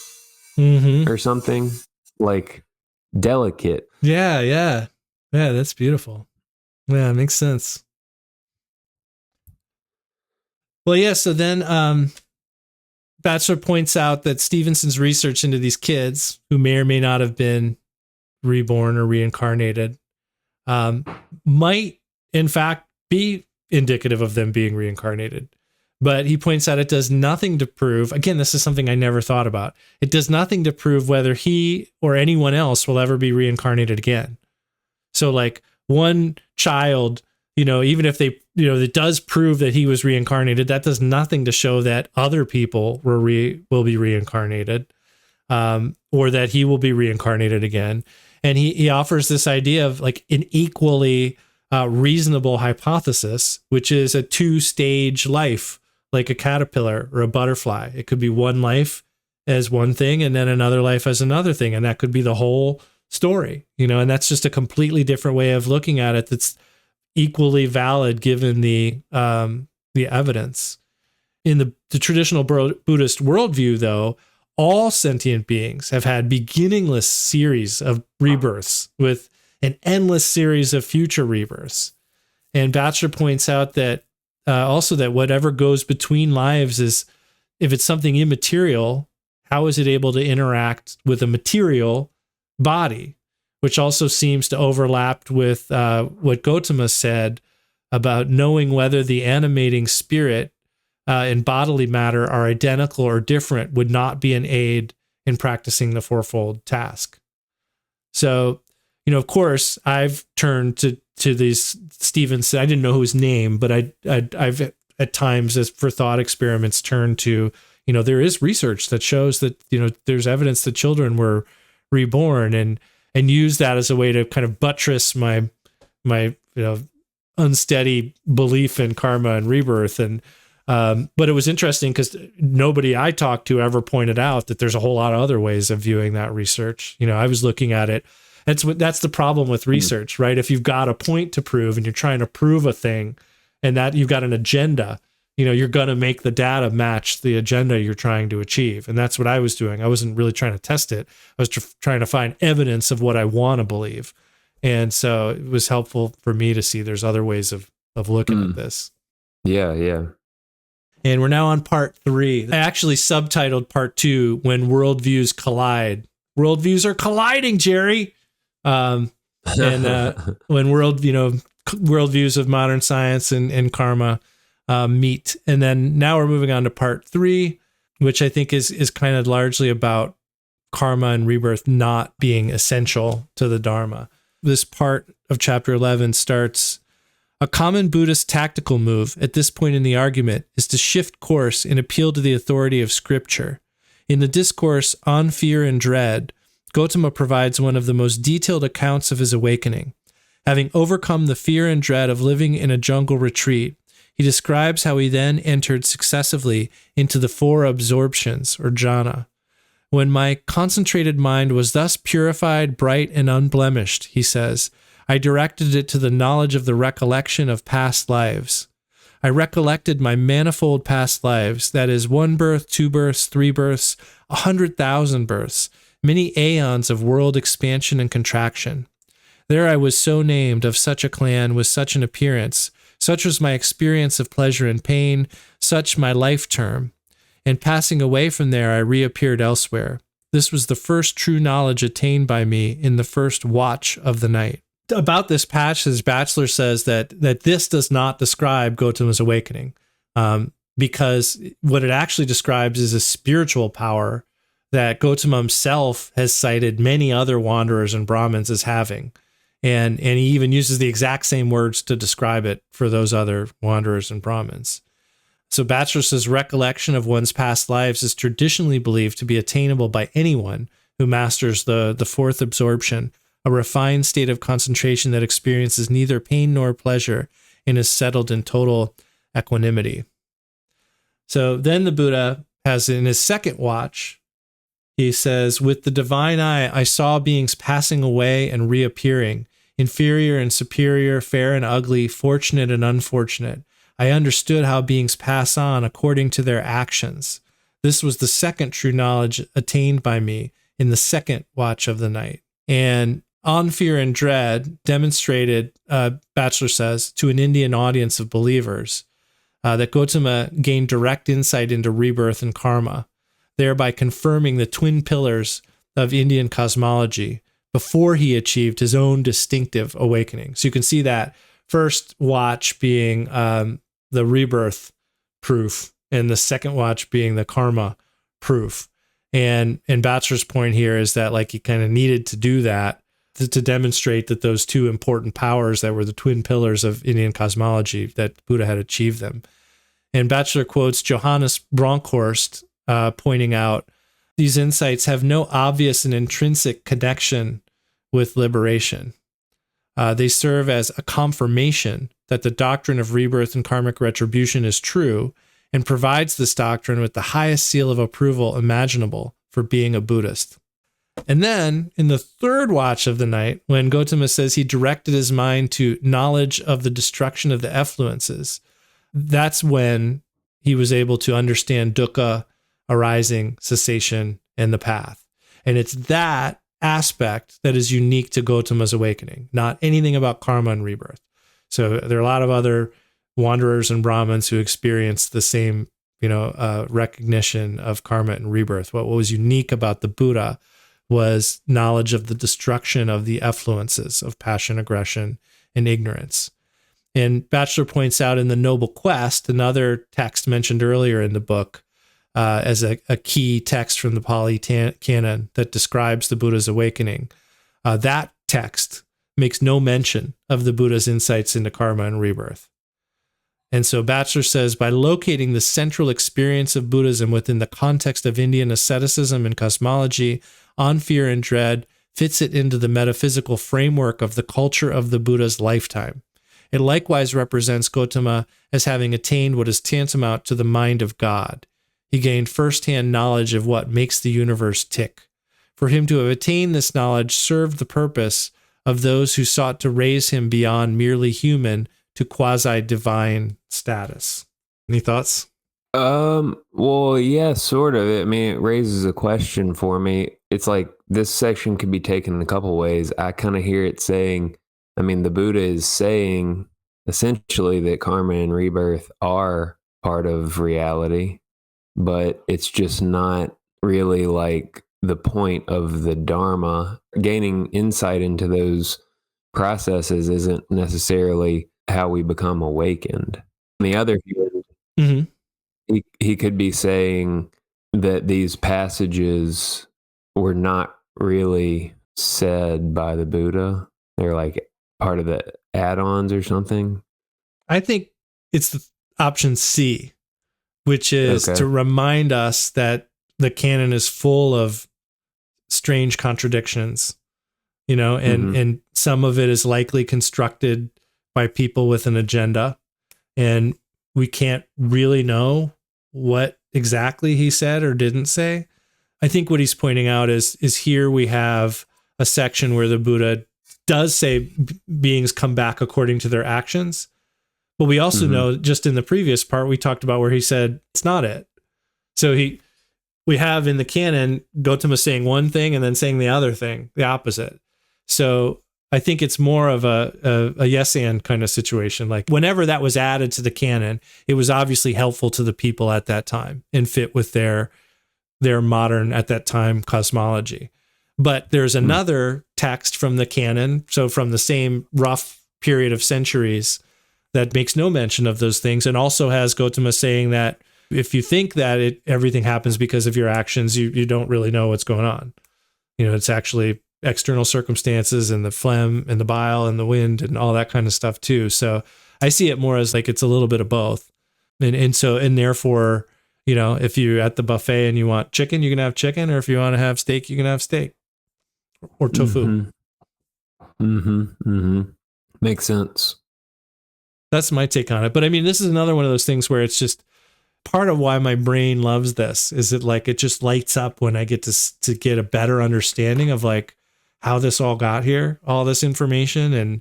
or something, like delicate. Yeah, that's beautiful. Yeah, it makes sense. Well, yeah, so then Batchelor points out that Stevenson's research into these kids who may or may not have been reborn or reincarnated might, in fact, be indicative of them being reincarnated. But he points out it does nothing to prove, again, this is something I never thought about. It does nothing to prove whether he or anyone else will ever be reincarnated again. So like one child, even if they, it does prove that he was reincarnated, that does nothing to show that other people will be reincarnated, or that he will be reincarnated again. And he offers this idea of like an equally reasonable hypothesis, which is a 2-stage life, like a caterpillar or a butterfly. It could be one life as one thing and then another life as another thing. And that could be the whole story, and that's just a completely different way of looking at it. That's equally valid given the evidence. In the traditional Buddhist worldview, though, all sentient beings have had beginningless series of rebirths with an endless series of future rebirths. And Batchelor points out that also that whatever goes between lives is, if it's something immaterial, how is it able to interact with a material body? Which also seems to overlap with what Gautama said about knowing whether the animating spirit and bodily matter are identical or different would not be an aid in practicing the fourfold task. So, of course, I've turned to these Stevenson. I didn't know his name, but I've at times, as for thought experiments, turned to, there is research that shows that, there's evidence that children were reborn, and use that as a way to kind of buttress my unsteady belief in karma and rebirth. And but it was interesting because nobody I talked to ever pointed out that there's a whole lot of other ways of viewing that research. I was looking at it. That's the problem with research, right? If you've got a point to prove and you're trying to prove a thing, and that you've got an agenda, you're going to make the data match the agenda you're trying to achieve. And that's what I was doing. I wasn't really trying to test it. I was trying to find evidence of what I want to believe. And so it was helpful for me to see there's other ways of looking at this. Yeah. And we're now on part 3. I actually subtitled part 2, When Worldviews Collide. Worldviews are colliding, Jerry. And when worldviews of modern science and karma meet. And then now we're moving on to part 3, which I think is kind of largely about karma and rebirth not being essential to the Dharma. This part of chapter 11 starts, a common Buddhist tactical move at this point in the argument is to shift course and appeal to the authority of scripture. In the discourse On Fear and Dread, Gautama provides one of the most detailed accounts of his awakening. Having overcome the fear and dread of living in a jungle retreat, he describes how he then entered successively into the 4 absorptions, or jhana. When my concentrated mind was thus purified, bright, and unblemished, he says, I directed it to the knowledge of the recollection of past lives. I recollected my manifold past lives, that is, 1 birth, 2 births, 3 births, 100,000 births, many aeons of world expansion and contraction. There I was so named, of such a clan, with such an appearance. Such was my experience of pleasure and pain, such my life term. And passing away from there, I reappeared elsewhere. This was the first true knowledge attained by me in the first watch of the night. About this passage, Batchelor says that this does not describe Gautama's awakening, because what it actually describes is a spiritual power that Gautama himself has cited many other wanderers and Brahmins as having. And he even uses the exact same words to describe it for those other wanderers and Brahmins. So Batchelor says recollection of one's past lives is traditionally believed to be attainable by anyone who masters the 4th absorption a refined state of concentration that experiences neither pain nor pleasure and is settled in total equanimity. So then the Buddha has in his second watch, he says, with the divine eye, I saw beings passing away and reappearing, inferior and superior, fair and ugly, fortunate and unfortunate. I understood how beings pass on according to their actions. This was the second true knowledge attained by me in the second watch of the night. And On Fear and Dread demonstrated, Batchelor says, to an Indian audience of believers that Gautama gained direct insight into rebirth and karma, thereby confirming the twin pillars of Indian cosmology before he achieved his own distinctive awakening. So you can see that first watch being the rebirth proof, and the second watch being the karma proof. And Batchelor's point here is that like he kind of needed to do that to demonstrate that those two important powers that were the twin pillars of Indian cosmology, that Buddha had achieved them. And Batchelor quotes Johannes Bronkhorst pointing out, these insights have no obvious and intrinsic connection with liberation. They serve as a confirmation that the doctrine of rebirth and karmic retribution is true, and provides this doctrine with the highest seal of approval imaginable for being a Buddhist. And then in the third watch of the night, when Gautama says he directed his mind to knowledge of the destruction of the effluences, that's when he was able to understand dukkha, arising, cessation, and the path. And it's that aspect that is unique to Gautama's awakening, not anything about karma and rebirth. So there are a lot of other wanderers and Brahmins who experienced the same, recognition of karma and rebirth. What was unique about the Buddha was knowledge of the destruction of the effluences of passion, aggression, and ignorance. And Batchelor points out in The Noble Quest, another text mentioned earlier in the book, as a key text from the Pali Canon that describes the Buddha's awakening. That text makes no mention of the Buddha's insights into karma and rebirth. And so Batchelor says, by locating the central experience of Buddhism within the context of Indian asceticism and cosmology, On Fear and Dread fits it into the metaphysical framework of the culture of the Buddha's lifetime. It likewise represents Gautama as having attained what is tantamount to the mind of God. He gained firsthand knowledge of what makes the universe tick. For him to have attained this knowledge served the purpose of those who sought to raise him beyond merely human to quasi-divine status. Any thoughts? Well, yeah, sort of. I mean, it raises a question for me. It's like this section could be taken in a couple ways. I kind of hear it saying, the Buddha is saying essentially that karma and rebirth are part of reality, but it's just not really like the point of the Dharma. Gaining insight into those processes isn't necessarily how we become awakened. On the other hand, he could be saying that these passages were not really said by the Buddha. They're like part of the add-ons or something. I think it's the option C, which is to remind us that the canon is full of strange contradictions, and some of it is likely constructed by people with an agenda, and we can't really know what exactly he said or didn't say. I think what he's pointing out is here we have a section where the Buddha does say beings come back according to their actions, but we also know just in the previous part we talked about where he said it's not it. So we have in the canon Gautama saying one thing and then saying the other thing, the opposite. So I think it's more of a yes and kind of situation. Like whenever that was added to the canon, it was obviously helpful to the people at that time and fit with their modern at that time cosmology. But there's another text from the canon, so from the same rough period of centuries, that makes no mention of those things, and also has Gautama saying that if you think that everything happens because of your actions, you don't really know what's going on. It's actually external circumstances and the phlegm and the bile and the wind and all that kind of stuff too. So I see it more as like it's a little bit of both. And therefore, if you're at the buffet and you want chicken, you can have chicken, or if you want to have steak, you can have steak or tofu. Mm-hmm. Mm-hmm. Makes sense. That's my take on it. But I mean, this is another one of those things where it's just part of why my brain loves this is it like it just lights up when I get to get a better understanding of like how this all got here, all this information. And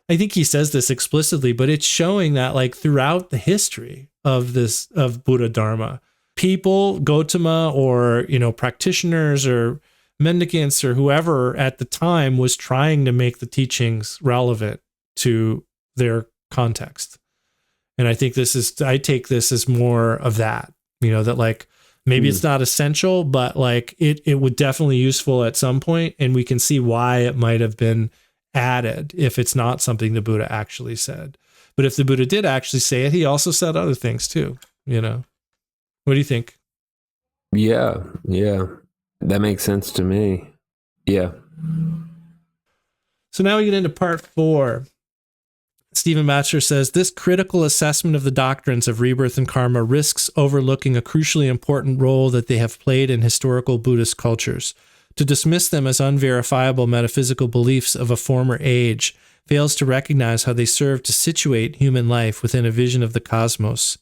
I think he says this explicitly, but it's showing that like throughout the history of this, of Buddha Dharma, people, Gautama, or, you know, practitioners or mendicants or whoever at the time was trying to make the teachings relevant to their context. And I think I take this as more of that, you know, that like maybe it's not essential, but like it would definitely useful at some point, and we can see why it might have been added if it's not something the Buddha actually said. But if the Buddha did actually say it, he also said other things too, you know. What do you think? Yeah. That makes sense to me. Yeah. So now we get into part 4. Stephen Batchelor says, this critical assessment of the doctrines of rebirth and karma risks overlooking a crucially important role that they have played in historical Buddhist cultures. To dismiss them as unverifiable metaphysical beliefs of a former age fails to recognize how they serve to situate human life within a vision of the cosmos.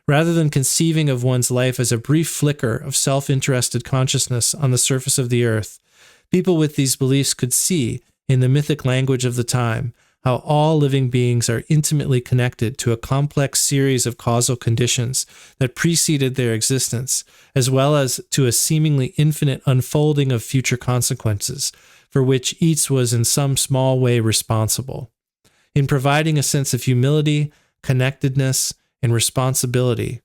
Rather than conceiving of one's life as a brief flicker of self-interested consciousness on the surface of the earth, people with these beliefs could see, in the mythic language of the time, how all living beings are intimately connected to a complex series of causal conditions that preceded their existence, as well as to a seemingly infinite unfolding of future consequences, for which each was in some small way responsible. In providing a sense of humility, connectedness, and responsibility,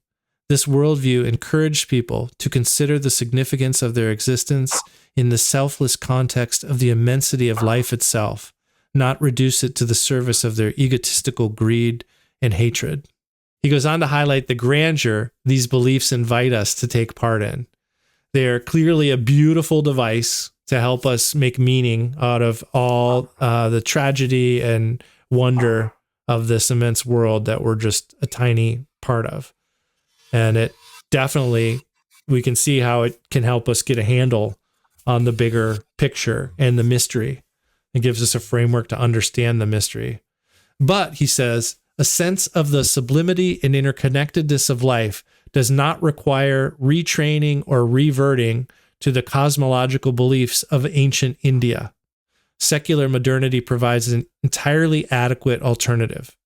this worldview encouraged people to consider the significance of their existence in the selfless context of the immensity of life itself, not reduce it to the service of their egotistical greed and hatred. He goes on to highlight the grandeur these beliefs invite us to take part in. They are clearly a beautiful device to help us make meaning out of all the tragedy and wonder of this immense world that we're just a tiny part of. And it definitely, we can see how it can help us get a handle on the bigger picture and the mystery. It gives us a framework to understand the mystery. But, he says, a sense of the sublimity and interconnectedness of life does not require retraining or reverting to the cosmological beliefs of ancient India. Secular modernity provides an entirely adequate alternative.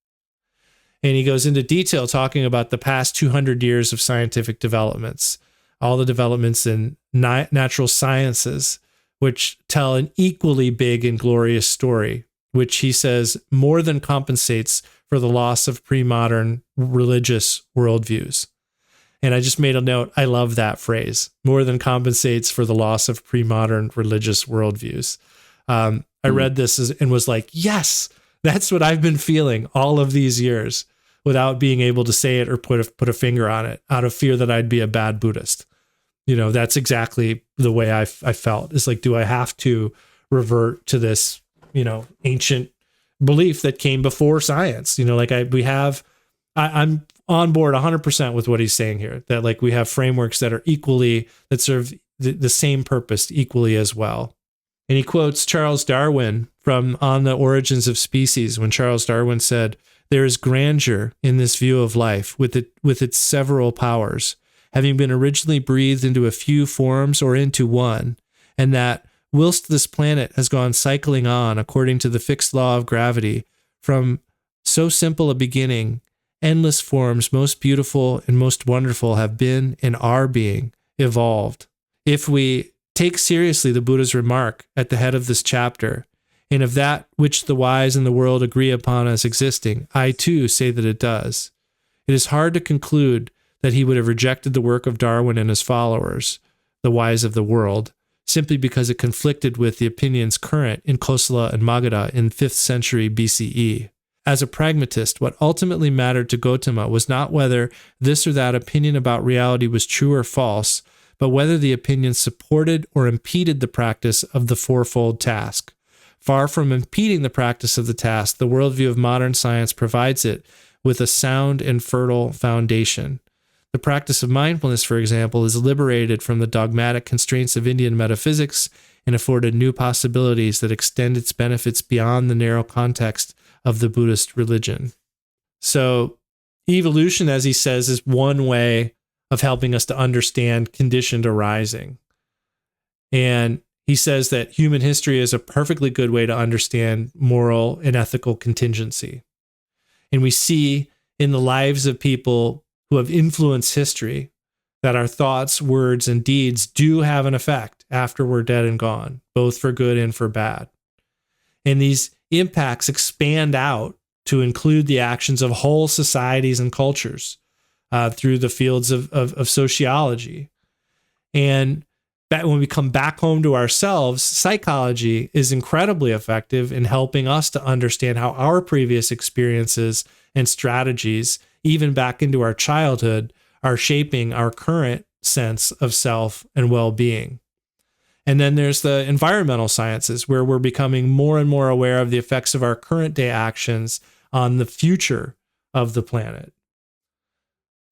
And he goes into detail talking about the past 200 years of scientific developments, all the developments in natural sciences, which tell an equally big and glorious story, which he says more than compensates for the loss of pre-modern religious worldviews. And I just made a note, I love that phrase, more than compensates for the loss of pre-modern religious worldviews. I read this and was like, yes, that's what I've been feeling all of these years without being able to say it or put a finger on it, out of fear that I'd be a bad Buddhist. You know, that's exactly the way I felt. It's like, do I have to revert to this, you know, ancient belief that came before science? You know, like I'm on board 100% with what he's saying here, that like we have frameworks that are that serve the same purpose equally as well. And he quotes Charles Darwin from On the Origins of Species, when Charles Darwin said, "There is grandeur in this view of life with its several powers, having been originally breathed into a few forms or into one, and that, whilst this planet has gone cycling on according to the fixed law of gravity, from so simple a beginning, endless forms most beautiful and most wonderful have been and are being evolved." If we take seriously the Buddha's remark at the head of this chapter, and of that which the wise in the world agree upon as existing, I too say that it does, it is hard to conclude that he would have rejected the work of Darwin and his followers, the wise of the world, simply because it conflicted with the opinions current in Kosala and Magadha in 5th century BCE. As a pragmatist, what ultimately mattered to Gautama was not whether this or that opinion about reality was true or false, but whether the opinion supported or impeded the practice of the fourfold task. Far from impeding the practice of the task, the worldview of modern science provides it with a sound and fertile foundation. The practice of mindfulness, for example, is liberated from the dogmatic constraints of Indian metaphysics and afforded new possibilities that extend its benefits beyond the narrow context of the Buddhist religion. So evolution, as he says, is one way of helping us to understand conditioned arising. And he says that human history is a perfectly good way to understand moral and ethical contingency. And we see in the lives of people who have influenced history that our thoughts, words, and deeds do have an effect after we're dead and gone, both for good and for bad. And these impacts expand out to include the actions of whole societies and cultures through the fields of sociology. And when we come back home to ourselves, psychology is incredibly effective in helping us to understand how our previous experiences and strategies, even back into our childhood, are shaping our current sense of self and well-being. And then there's the environmental sciences, where we're becoming more and more aware of the effects of our current day actions on the future of the planet.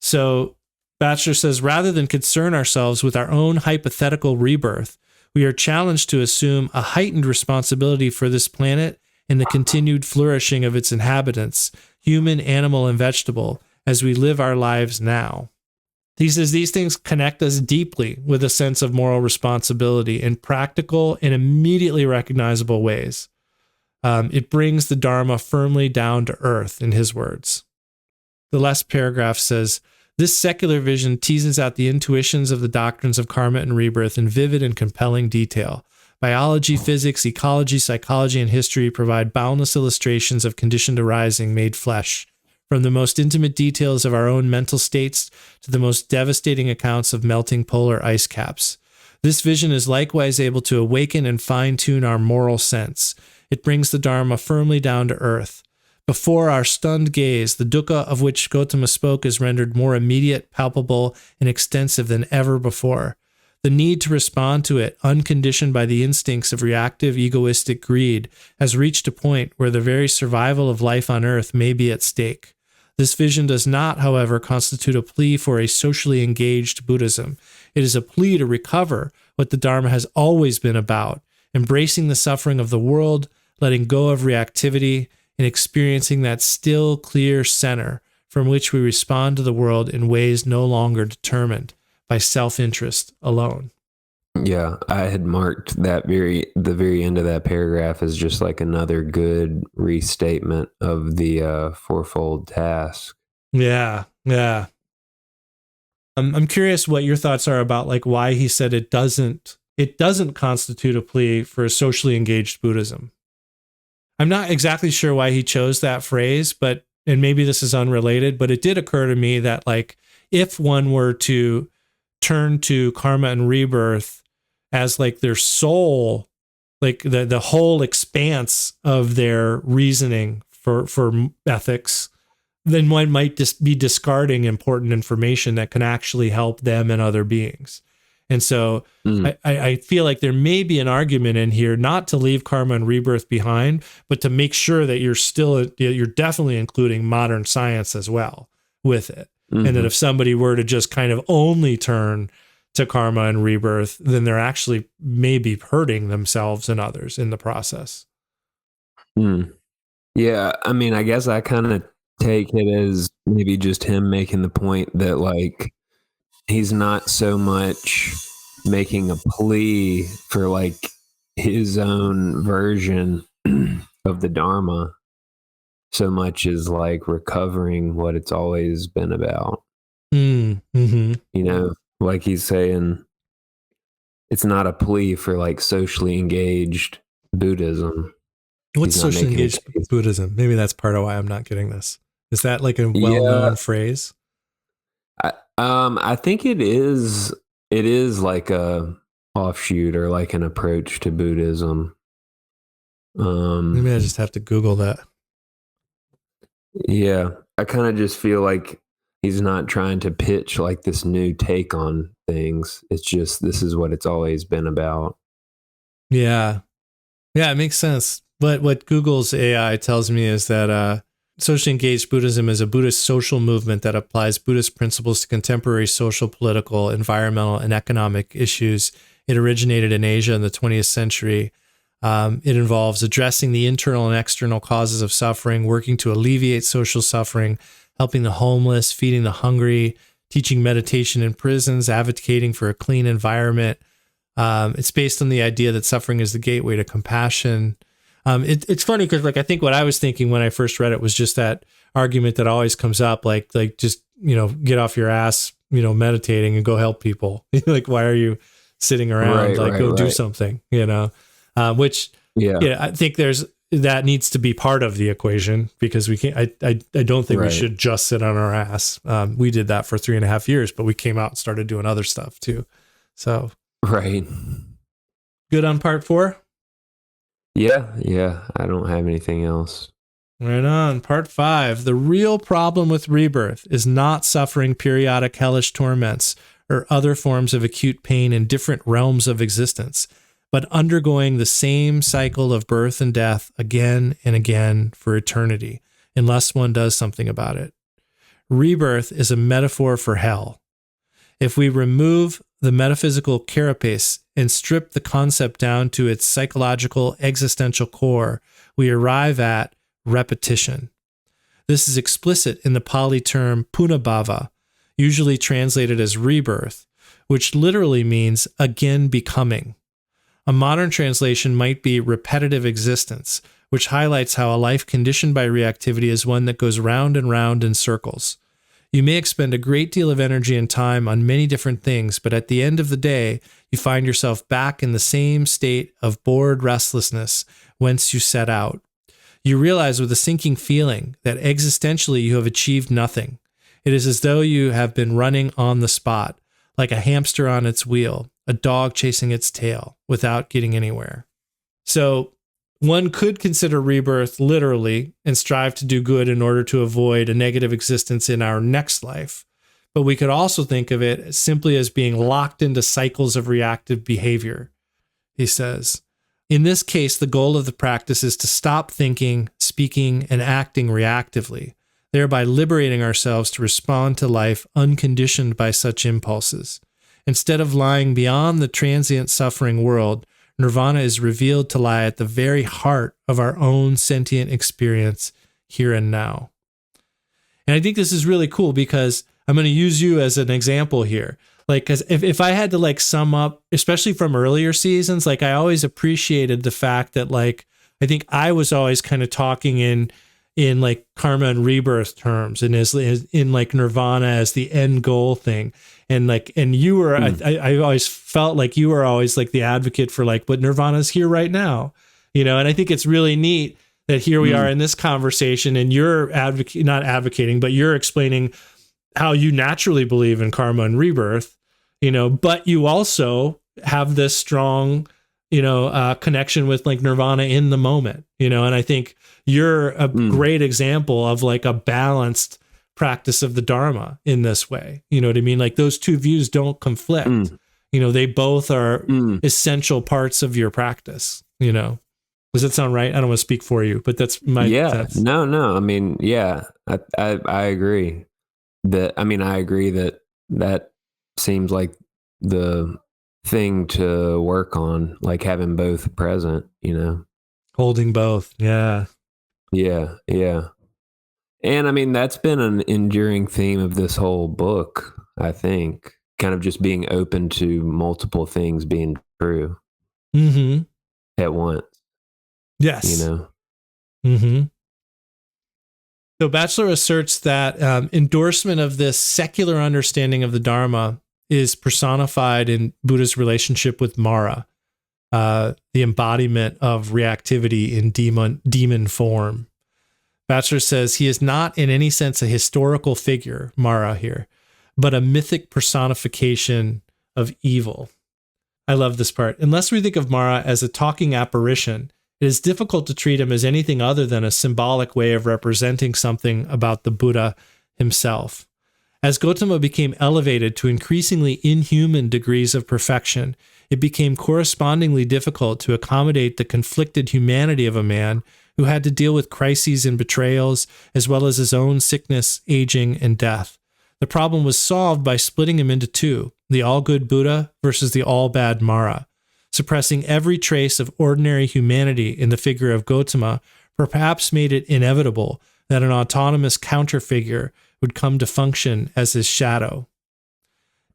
So Batchelor says, rather than concern ourselves with our own hypothetical rebirth, we are challenged to assume a heightened responsibility for this planet and the continued flourishing of its inhabitants, human, animal, and vegetable, as we live our lives now. He says these things connect us deeply with a sense of moral responsibility in practical and immediately recognizable ways. It brings the Dharma firmly down to earth, in his words. The last paragraph says, this secular vision teases out the intuitions of the doctrines of karma and rebirth in vivid and compelling detail. Biology, physics, ecology, psychology, and history provide boundless illustrations of conditioned arising made flesh, from the most intimate details of our own mental states to the most devastating accounts of melting polar ice caps. This vision is likewise able to awaken and fine-tune our moral sense. It brings the Dharma firmly down to earth. Before our stunned gaze, the dukkha of which Gautama spoke is rendered more immediate, palpable, and extensive than ever before. The need to respond to it, unconditioned by the instincts of reactive, egoistic greed, has reached a point where the very survival of life on earth may be at stake. This vision does not, however, constitute a plea for a socially engaged Buddhism. It is a plea to recover what the Dharma has always been about, embracing the suffering of the world, letting go of reactivity, and experiencing that still, clear center from which we respond to the world in ways no longer determined by self-interest alone. Yeah, I had marked the very end of that paragraph as just like another good restatement of the fourfold task. Yeah. I'm curious what your thoughts are about like why he said it doesn't constitute a plea for a socially engaged Buddhism. I'm not exactly sure why he chose that phrase, and maybe this is unrelated, but it did occur to me that like if one were to turn to karma and rebirth as like their soul, like the whole expanse of their reasoning for ethics, then one might just be discarding important information that can actually help them and other beings. And so I feel like there may be an argument in here not to leave karma and rebirth behind, but to make sure that you're definitely including modern science as well with it. Mm-hmm. And that if somebody were to just kind of only turn to karma and rebirth, then they're actually maybe hurting themselves and others in the process. Yeah, I mean, I guess I kind of take it as maybe just him making the point that like he's not so much making a plea for like his own version of the Dharma so much as like recovering what it's always been about. Mm-hmm. You know, like he's saying, it's not a plea for like socially engaged Buddhism. What's socially engaged Buddhism? Maybe that's part of why I'm not getting this. Is that like a well-known phrase? I think it is like a offshoot or like an approach to Buddhism. Maybe I just have to Google that. Yeah, I kind of just feel like he's not trying to pitch like this new take on things. It's just, this is what it's always been about. Yeah, it makes sense. But what Google's AI tells me is that socially engaged Buddhism is a Buddhist social movement that applies Buddhist principles to contemporary social, political, environmental, and economic issues. It originated in Asia in the 20th century. It involves addressing the internal and external causes of suffering, working to alleviate social suffering, helping the homeless, feeding the hungry, teaching meditation in prisons, advocating for a clean environment. It's based on the idea that suffering is the gateway to compassion. It's funny because like I think what I was thinking when I first read it was just that argument that always comes up, like just get off your ass, meditating and go help people. Like why are you sitting around? Go do something. Which I think that needs to be part of the equation because we can't. I don't think we should just sit on our ass. We did that for 3.5 years, but we came out and started doing other stuff too. So good on part 4. Yeah. I don't have anything else. Right on. Part 5. The real problem with rebirth is not suffering periodic hellish torments or other forms of acute pain in different realms of existence, but undergoing the same cycle of birth and death again and again for eternity, unless one does something about it. Rebirth is a metaphor for hell. If we remove the metaphysical carapace and strip the concept down to its psychological existential core, we arrive at repetition. This is explicit in the Pali term punabhava, usually translated as rebirth, which literally means again becoming. A modern translation might be repetitive existence, which highlights how a life conditioned by reactivity is one that goes round and round in circles. You may expend a great deal of energy and time on many different things, but at the end of the day, you find yourself back in the same state of bored restlessness whence you set out. You realize with a sinking feeling that existentially you have achieved nothing. It is as though you have been running on the spot, like a hamster on its wheel, a dog chasing its tail, without getting anywhere. So, one could consider rebirth literally and strive to do good in order to avoid a negative existence in our next life. But we could also think of it simply as being locked into cycles of reactive behavior, he says. In this case, the goal of the practice is to stop thinking, speaking, and acting reactively, thereby liberating ourselves to respond to life unconditioned by such impulses. Instead of lying beyond the transient suffering world, nirvana is revealed to lie at the very heart of our own sentient experience here and now. And I think this is really cool because I'm going to use you as an example here. Like, because if I had to like sum up, especially from earlier seasons, like I always appreciated the fact that like, I think I was always kind of talking in like karma and rebirth terms and as in like nirvana as the end goal thing. And you were, I always felt like you were always like the advocate for like, but nirvana's here right now, and I think it's really neat that here we are in this conversation and you're not advocating, but you're explaining how you naturally believe in karma and rebirth, but you also have this strong, connection with like nirvana in the moment, and I think you're a great example of like a balanced practice of the Dharma in this way. You know what I mean? Like those two views don't conflict. They both are essential parts of your practice, Does that sound right? I don't want to speak for you, but that's my sense. No. I mean, yeah, I agree I agree that seems like the thing to work on, like having both present, Holding both. Yeah. Yeah. And I mean, that's been an enduring theme of this whole book, I think, kind of just being open to multiple things being true at once. Yes. So Batchelor asserts that endorsement of this secular understanding of the Dharma is personified in Buddha's relationship with Mara, the embodiment of reactivity in demon form. Batchelor says he is not in any sense a historical figure, Mara here, but a mythic personification of evil. I love this part. Unless we think of Mara as a talking apparition, it is difficult to treat him as anything other than a symbolic way of representing something about the Buddha himself. As Gautama became elevated to increasingly inhuman degrees of perfection, it became correspondingly difficult to accommodate the conflicted humanity of a man who had to deal with crises and betrayals, as well as his own sickness, aging, and death. The problem was solved by splitting him into two, the all-good Buddha versus the all-bad Mara. Suppressing every trace of ordinary humanity in the figure of Gautama perhaps made it inevitable that an autonomous counterfigure would come to function as his shadow.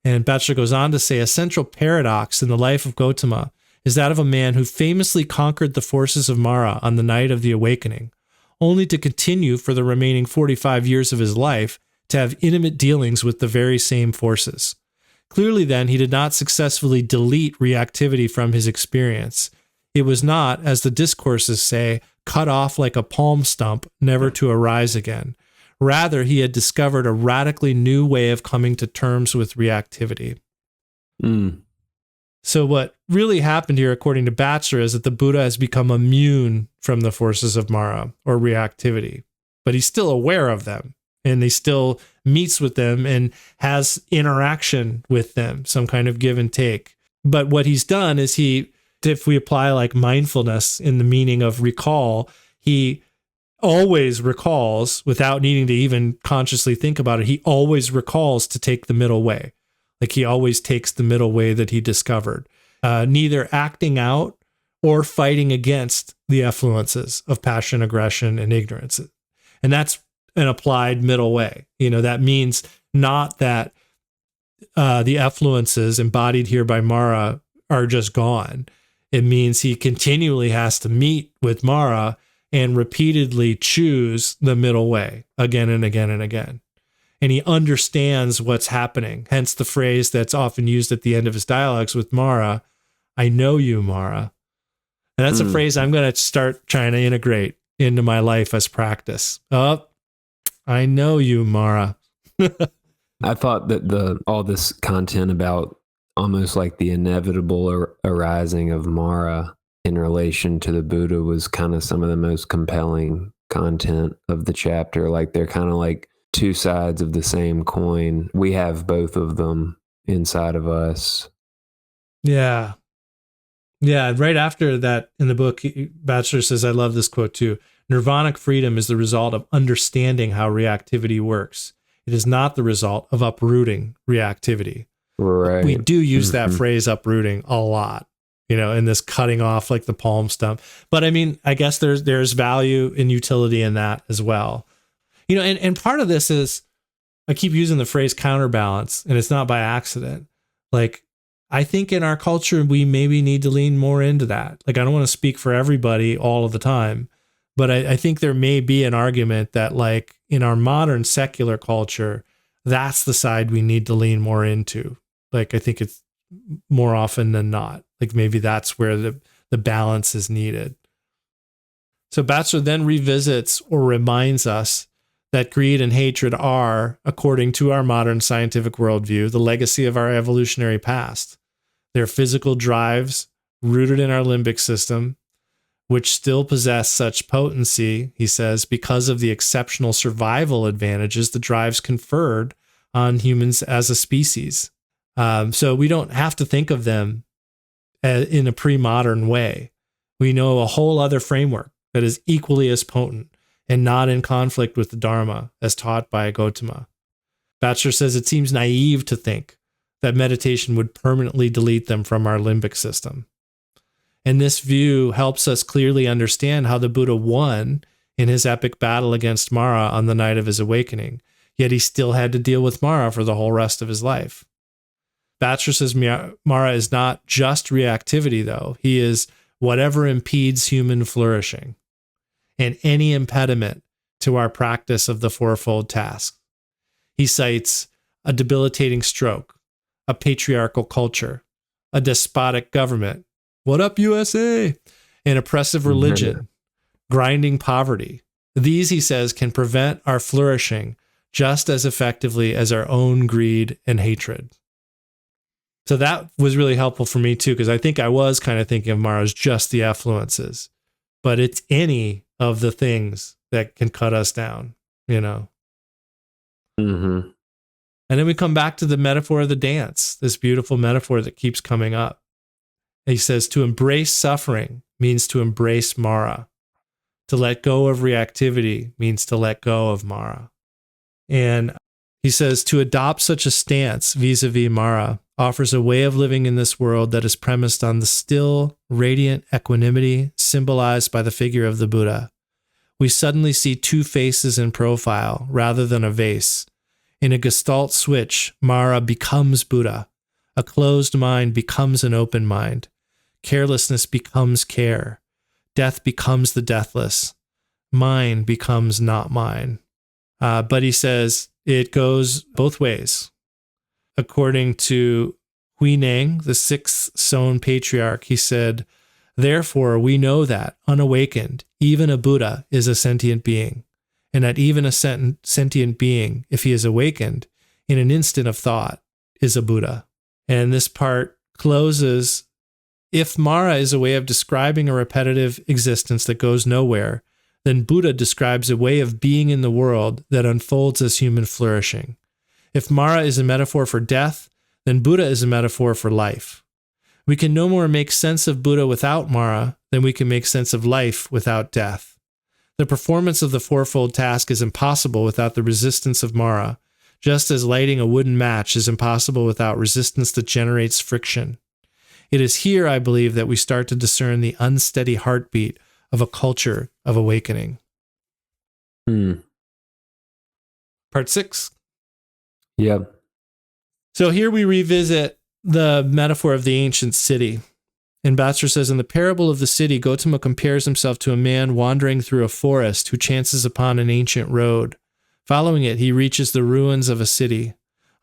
And Batchelor goes on to say, a central paradox in the life of Gautama is that of a man who famously conquered the forces of Mara on the night of the awakening, only to continue for the remaining 45 years of his life to have intimate dealings with the very same forces. Clearly, then, he did not successfully delete reactivity from his experience. It was not, as the discourses say, cut off like a palm stump, never to arise again. Rather, he had discovered a radically new way of coming to terms with reactivity. So what really happened here, according to Batchelor, is that the Buddha has become immune from the forces of Mara or reactivity, but he's still aware of them, and he still meets with them and has interaction with them, some kind of give and take. But what he's done is if we apply like mindfulness in the meaning of recall, he always recalls without needing to even consciously think about it. He always recalls to take the middle way. Like he always takes the middle way that he discovered, neither acting out or fighting against the effluences of passion, aggression, and ignorance. And that's an applied middle way. That means not that the effluences embodied here by Mara are just gone. It means he continually has to meet with Mara and repeatedly choose the middle way again and again and again. And he understands what's happening. Hence the phrase that's often used at the end of his dialogues with Mara, I know you, Mara. And that's a phrase I'm going to start trying to integrate into my life as practice. I know you, Mara. I thought that all this content about almost like the inevitable arising of Mara in relation to the Buddha was kind of some of the most compelling content of the chapter. Like they're kind of like two sides of the same coin. We have both of them inside of us. Yeah. Yeah. Right after that in the book, Batchelor says, I love this quote too. Nirvanic freedom is the result of understanding how reactivity works. It is not the result of uprooting reactivity. Right. We do use that phrase uprooting a lot, in this cutting off like the palm stump. But I mean, I guess there's value and utility in that as well. And part of this is, I keep using the phrase counterbalance, and it's not by accident. Like, I think in our culture, we maybe need to lean more into that. Like, I don't want to speak for everybody all of the time, but I think there may be an argument that like in our modern secular culture, that's the side we need to lean more into. Like, I think it's more often than not, like maybe that's where the balance is needed. So Batchelor then revisits or reminds us that greed and hatred are, according to our modern scientific worldview, the legacy of our evolutionary past. They're physical drives rooted in our limbic system, which still possess such potency, he says, because of the exceptional survival advantages the drives conferred on humans as a species. So we don't have to think of them in a pre-modern way. We know a whole other framework that is equally as potent and not in conflict with the Dharma as taught by Gautama. Batchelor says it seems naive to think that meditation would permanently delete them from our limbic system. And this view helps us clearly understand how the Buddha won in his epic battle against Mara on the night of his awakening, yet he still had to deal with Mara for the whole rest of his life. Batchelor says Mara is not just reactivity, though. He is whatever impedes human flourishing and any impediment to our practice of the fourfold task. He cites a debilitating stroke, a patriarchal culture, a despotic government, what up USA, an oppressive religion, grinding poverty. These, he says, can prevent our flourishing just as effectively as our own greed and hatred. So that was really helpful for me too, because I think I was kind of thinking of Mara as just the effluences, but it's any of the things that can cut us down, Mm-hmm. And then we come back to the metaphor of the dance, this beautiful metaphor that keeps coming up. He says, to embrace suffering means to embrace Mara. To let go of reactivity means to let go of Mara. And he says, to adopt such a stance vis-a-vis Mara offers a way of living in this world that is premised on the still, radiant equanimity symbolized by the figure of the Buddha. We suddenly see two faces in profile rather than a vase. In a gestalt switch, Mara becomes Buddha. A closed mind becomes an open mind. Carelessness becomes care. Death becomes the deathless. Mine becomes not mine. But he says it goes both ways. According to Huineng, the sixth Song patriarch, he said, therefore we know that, unawakened, even a Buddha is a sentient being, and that even a sentient being, if he is awakened, in an instant of thought, is a Buddha. And this part closes, if Mara is a way of describing a repetitive existence that goes nowhere, then Buddha describes a way of being in the world that unfolds as human flourishing. If Mara is a metaphor for death, then Buddha is a metaphor for life. We can no more make sense of Buddha without Mara than we can make sense of life without death. The performance of the fourfold task is impossible without the resistance of Mara, just as lighting a wooden match is impossible without resistance that generates friction. It is here, I believe, that we start to discern the unsteady heartbeat of a culture of awakening. Part 6. Yep. So here we revisit the metaphor of the ancient city. And Batchelor says, in the parable of the city, Gautama compares himself to a man wandering through a forest who chances upon an ancient road. Following it, he reaches the ruins of a city.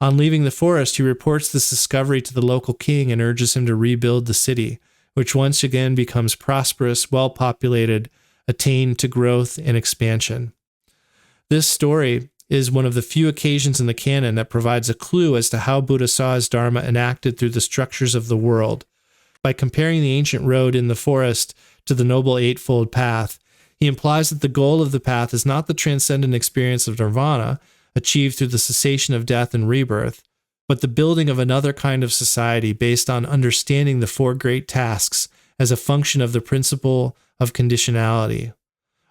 On leaving the forest, he reports this discovery to the local king and urges him to rebuild the city, which once again becomes prosperous, well-populated, attained to growth and expansion. This story is one of the few occasions in the canon that provides a clue as to how Buddha saw his Dharma enacted through the structures of the world. By comparing the ancient road in the forest to the Noble Eightfold Path, he implies that the goal of the path is not the transcendent experience of nirvana, achieved through the cessation of death and rebirth, but the building of another kind of society based on understanding the four great tasks as a function of the principle of conditionality.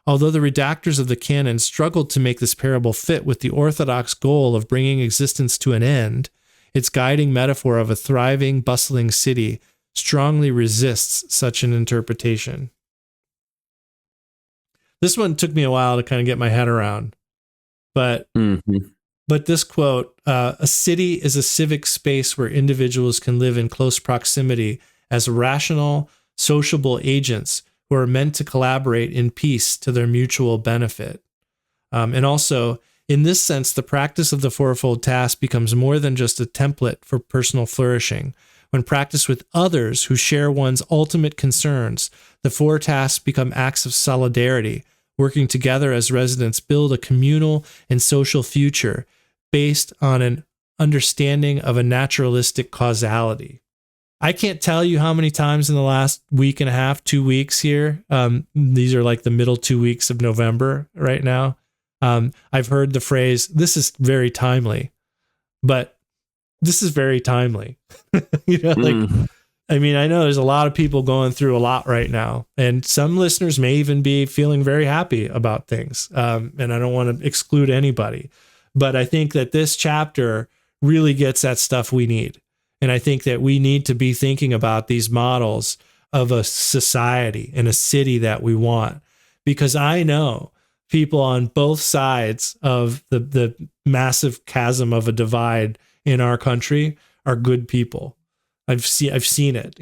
Although the redactors of the canon struggled to make this parable fit with the orthodox goal of bringing existence to an end, its guiding metaphor of a thriving, bustling city strongly resists such an interpretation. This one took me a while to kind of get my head around, but this quote, a city is a civic space where individuals can live in close proximity as rational, sociable agents who are meant to collaborate in peace to their mutual benefit. And also, in this sense, the practice of the fourfold task becomes more than just a template for personal flourishing. When practiced with others who share one's ultimate concerns, the four tasks become acts of solidarity, working together as residents build a communal and social future based on an understanding of a naturalistic causality. I can't tell you how many times in the last week and a half, 2 weeks here, these are like the middle 2 weeks of November right now, I've heard the phrase, this is very timely, but this is very timely. I mean, I know there's a lot of people going through a lot right now, and some listeners may even be feeling very happy about things. And I don't want to exclude anybody, but I think that this chapter really gets that stuff we need. And I think that we need to be thinking about these models of a society and a city that we want, because I know people on both sides of the massive chasm of a divide in our country are good people. I've seen it,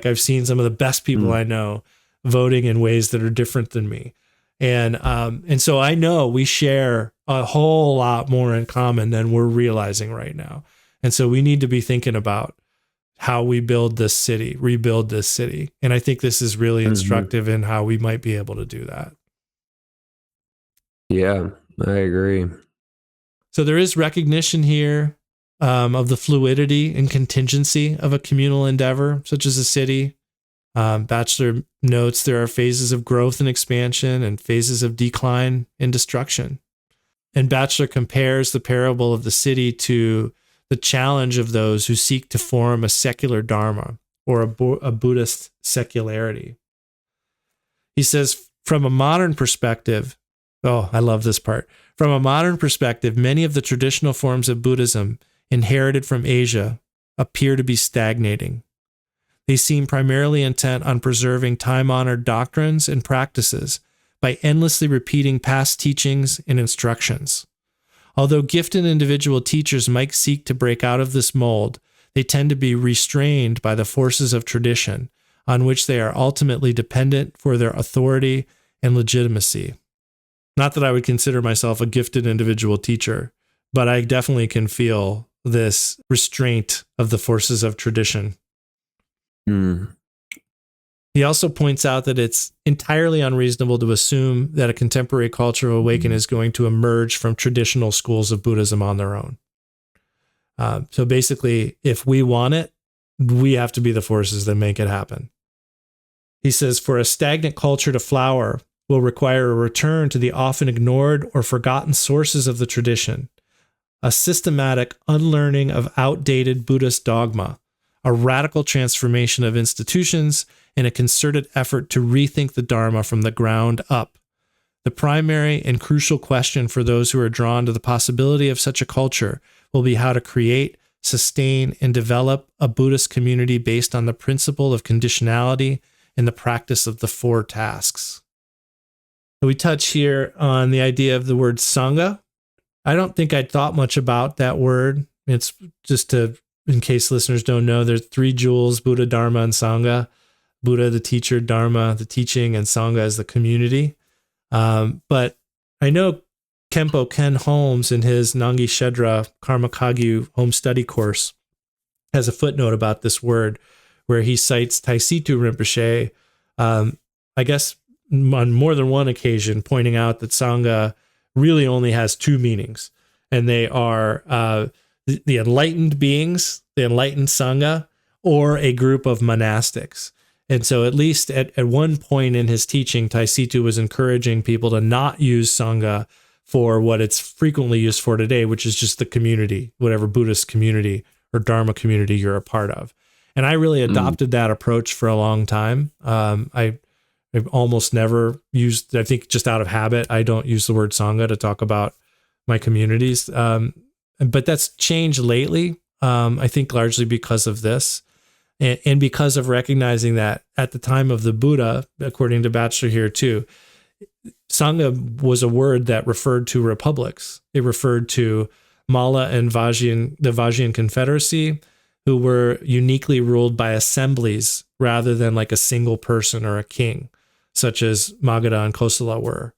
I've seen some of the best people I know voting in ways that are different than me. And so I know we share a whole lot more in common than we're realizing right now. And so we need to be thinking about how we build this city, rebuild this city. And I think this is really instructive in how we might be able to do that. Yeah, I agree. So there is recognition here of the fluidity and contingency of a communal endeavor, such as a city. Batchelor notes there are phases of growth and expansion and phases of decline and destruction. And Batchelor compares the parable of the city to the challenge of those who seek to form a secular dharma, or a Buddhist secularity. He says, from a modern perspective, oh, I love this part. From a modern perspective, many of the traditional forms of Buddhism inherited from Asia appear to be stagnating. They seem primarily intent on preserving time-honored doctrines and practices by endlessly repeating past teachings and instructions. Although gifted individual teachers might seek to break out of this mold, they tend to be restrained by the forces of tradition, on which they are ultimately dependent for their authority and legitimacy. Not that I would consider myself a gifted individual teacher, but I definitely can feel this restraint of the forces of tradition. He also points out that it's entirely unreasonable to assume that a contemporary culture of awakening is going to emerge from traditional schools of Buddhism on their own. So basically, if we want it, we have to be the forces that make it happen. He says, for a stagnant culture to flower will require a return to the often ignored or forgotten sources of the tradition, a systematic unlearning of outdated Buddhist dogma, a radical transformation of institutions, and a concerted effort to rethink the Dharma from the ground up. The primary and crucial question for those who are drawn to the possibility of such a culture will be how to create, sustain, and develop a Buddhist community based on the principle of conditionality and the practice of the four tasks. We touch here on the idea of the word Sangha. I don't think I'd thought much about that word. It's just in case listeners don't know, there's three jewels, Buddha, Dharma, and Sangha. Buddha, the teacher, Dharma, the teaching, and Sangha as the community. But I know Khenpo Ken Holmes in his Nangi Shedra Karma Kagyu home study course has a footnote about this word where he cites Taisitu Rinpoche, I guess on more than one occasion, pointing out that Sangha really only has two meanings. And they are the enlightened beings, the enlightened Sangha, or a group of monastics. And so at least at one point in his teaching, Taisitu was encouraging people to not use Sangha for what it's frequently used for today, which is just the community, whatever Buddhist community or Dharma community you're a part of. And I really adopted that approach for a long time. I've almost never used, I think just out of habit, I don't use the word Sangha to talk about my communities. But that's changed lately, I think largely because of this. And because of recognizing that at the time of the Buddha, according to Batchelor here too, Sangha was a word that referred to republics. It referred to Malla and Vajjian, the Vajjian Confederacy, who were uniquely ruled by assemblies rather than like a single person or a king, such as Magadha and Kosala were.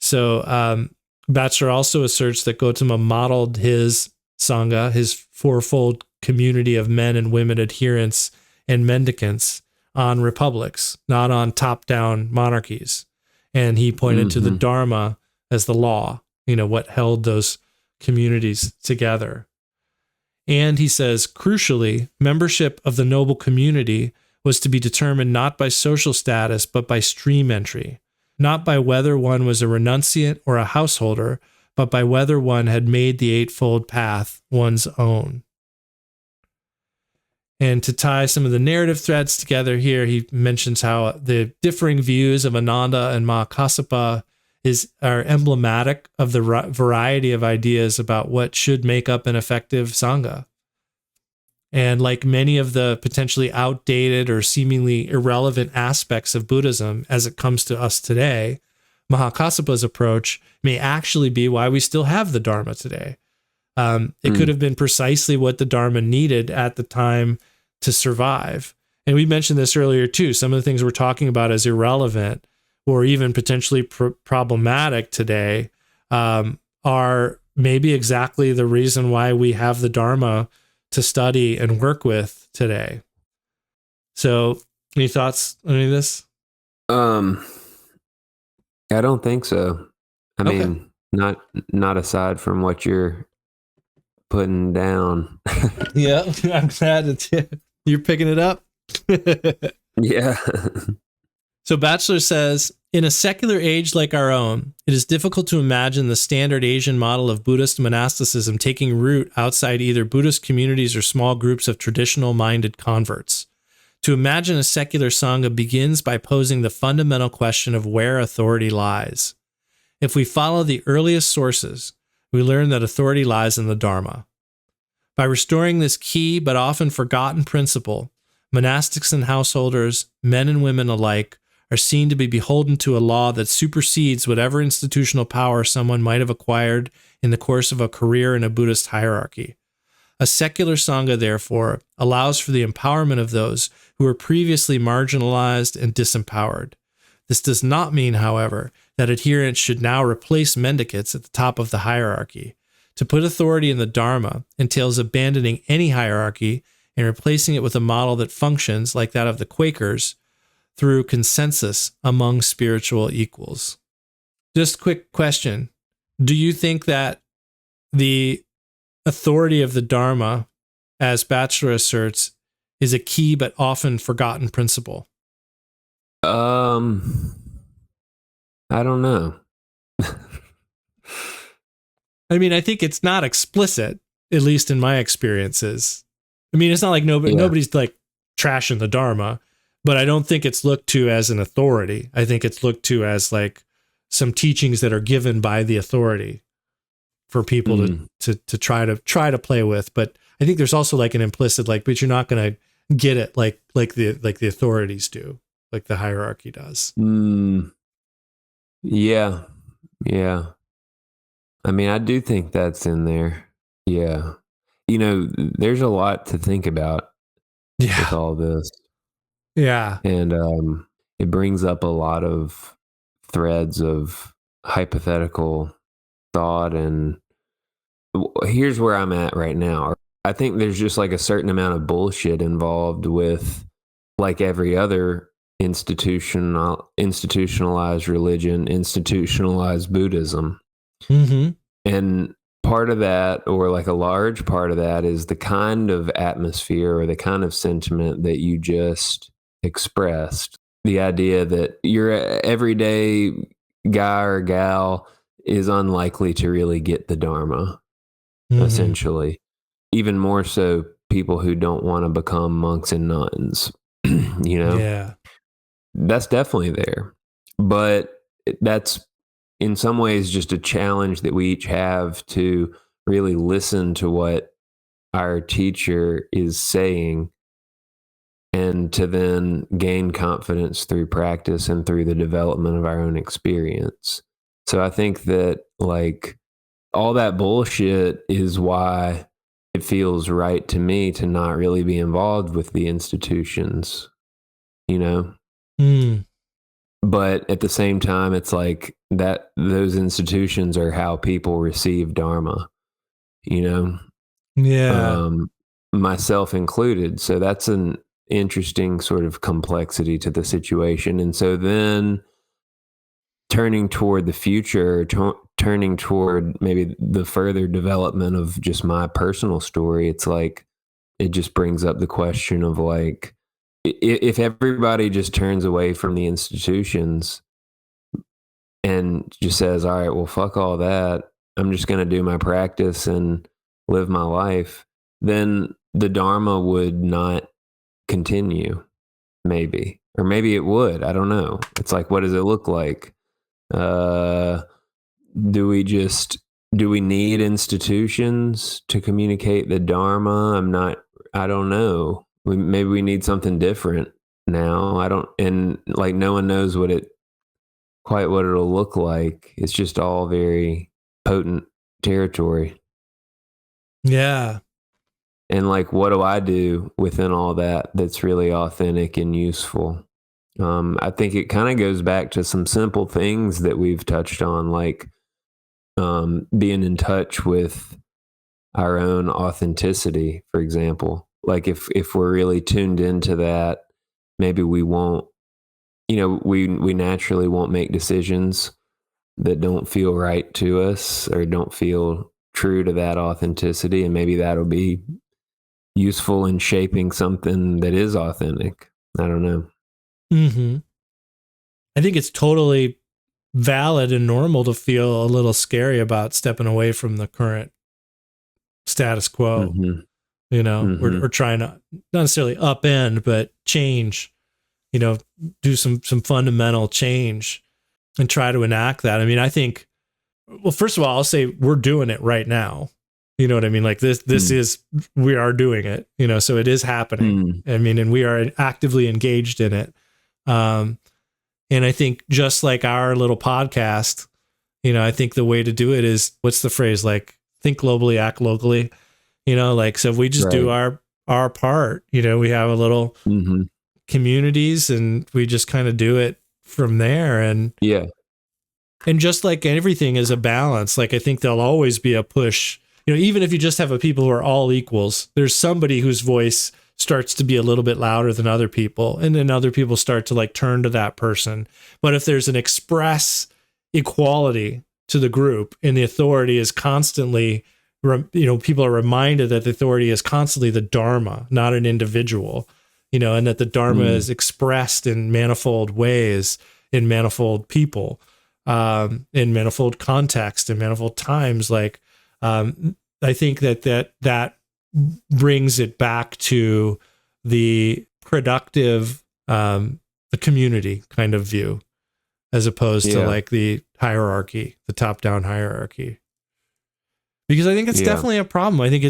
So Batchelor also asserts that Gautama modeled his Sangha, his fourfold community of men and women adherents and mendicants, on republics, not on top-down monarchies. And he pointed to the Dharma as the law, what held those communities together. And he says, crucially, membership of the noble community was to be determined not by social status, but by stream entry, not by whether one was a renunciate or a householder, but by whether one had made the Eightfold Path one's own. And to tie some of the narrative threads together here, he mentions how the differing views of Ananda and Mahakassapa are emblematic of the variety of ideas about what should make up an effective Sangha. And like many of the potentially outdated or seemingly irrelevant aspects of Buddhism as it comes to us today, Mahakassapa's approach may actually be why we still have the Dharma today. It could have been precisely what the Dharma needed at the time to survive. And we mentioned this earlier too. Some of the things we're talking about as irrelevant or even potentially problematic today are maybe exactly the reason why we have the Dharma to study and work with today. So any thoughts on any of this? I don't think so. I mean, not aside from what you're putting down. Yeah, I'm glad you're picking it up. Yeah. So Batchelor says, in a secular age like our own, it is difficult to imagine the standard Asian model of Buddhist monasticism taking root outside either Buddhist communities or small groups of traditional-minded converts. To imagine a secular Sangha begins by posing the fundamental question of where authority lies. If we follow the earliest sources, we learn that authority lies in the Dharma. By restoring this key but often forgotten principle, monastics and householders, men and women alike, are seen to be beholden to a law that supersedes whatever institutional power someone might have acquired in the course of a career in a Buddhist hierarchy. A secular Sangha, therefore, allows for the empowerment of those who were previously marginalized and disempowered. This does not mean, however, that adherents should now replace mendicates at the top of the hierarchy. To put authority in the Dharma entails abandoning any hierarchy and replacing it with a model that functions, like that of the Quakers, through consensus among spiritual equals. Just quick question. Do you think that the authority of the Dharma, as Batchelor asserts, is a key but often forgotten principle? I don't know. I mean, I think it's not explicit, at least in my experiences. I mean, it's not like nobody's like trashing the Dharma, but I don't think it's looked to as an authority. I think it's looked to as like some teachings that are given by the authority for people to try to play with. But I think there's also like an implicit like, but you're not going to get it like the authorities do, like the hierarchy does. Yeah. I mean, I do think that's in there. Yeah. You know, there's a lot to think about with all this. Yeah. And it brings up a lot of threads of hypothetical thought. And here's where I'm at right now. I think there's just like a certain amount of bullshit involved with like every other institutionalized religion, institutionalized Buddhism. Mm-hmm. And part of that, or like a large part of that, is the kind of atmosphere or the kind of sentiment that you just expressed. The idea that your everyday guy or gal is unlikely to really get the Dharma, essentially. Even more so people who don't want to become monks and nuns, you know? Yeah. That's definitely there. But that's in some ways just a challenge that we each have to really listen to what our teacher is saying and to then gain confidence through practice and through the development of our own experience. So I think that like all that bullshit is why it feels right to me to not really be involved with the institutions, you know? But at the same time, it's like that those institutions are how people receive Dharma, you know? Yeah. Myself included. So that's an interesting sort of complexity to the situation. And so then turning toward the future, turning toward maybe the further development of just my personal story, it's like, it just brings up the question of like, if everybody just turns away from the institutions and just says, all right, well, fuck all that, I'm just going to do my practice and live my life, then the Dharma would not continue, maybe. Or maybe it would. I don't know. It's like, what does it look like? Do we need institutions to communicate the Dharma? I don't know. Maybe we need something different now. And like no one knows quite what it'll look like. It's just all very potent territory. Yeah. And like, what do I do within all that that's really authentic and useful? I think it kind of goes back to some simple things that we've touched on, like being in touch with our own authenticity, for example. Like if we're really tuned into that, maybe we won't, we naturally won't make decisions that don't feel right to us or don't feel true to that authenticity. And maybe that'll be useful in shaping something that is authentic. I don't know. I think it's totally valid and normal to feel a little scary about stepping away from the current status quo. We're trying to not necessarily upend, but change, do some fundamental change and try to enact that. I mean, I think, well, first of all, I'll say we're doing it right now. You know what I mean? Like this is, we are doing it, so it is happening. I mean, and we are actively engaged in it. And I think just like our little podcast, I think the way to do it is, what's the phrase? Like, think globally, act locally, so if we just do our part, we have a little communities and we just kind of do it from there. And just like everything is a balance, like I think there'll always be a push. Even if you just have a people who are all equals, there's somebody whose voice starts to be a little bit louder than other people. And then other people start to like turn to that person. But if there's an express equality to the group and the authority is constantly, people are reminded that the authority is constantly the Dharma, not an individual, and that the Dharma is expressed in manifold ways, in manifold people, in manifold context, in manifold times. Like, I think that brings it back to the productive, the community kind of view, as opposed to like the hierarchy, the top-down hierarchy. Because I think it's definitely a problem. I think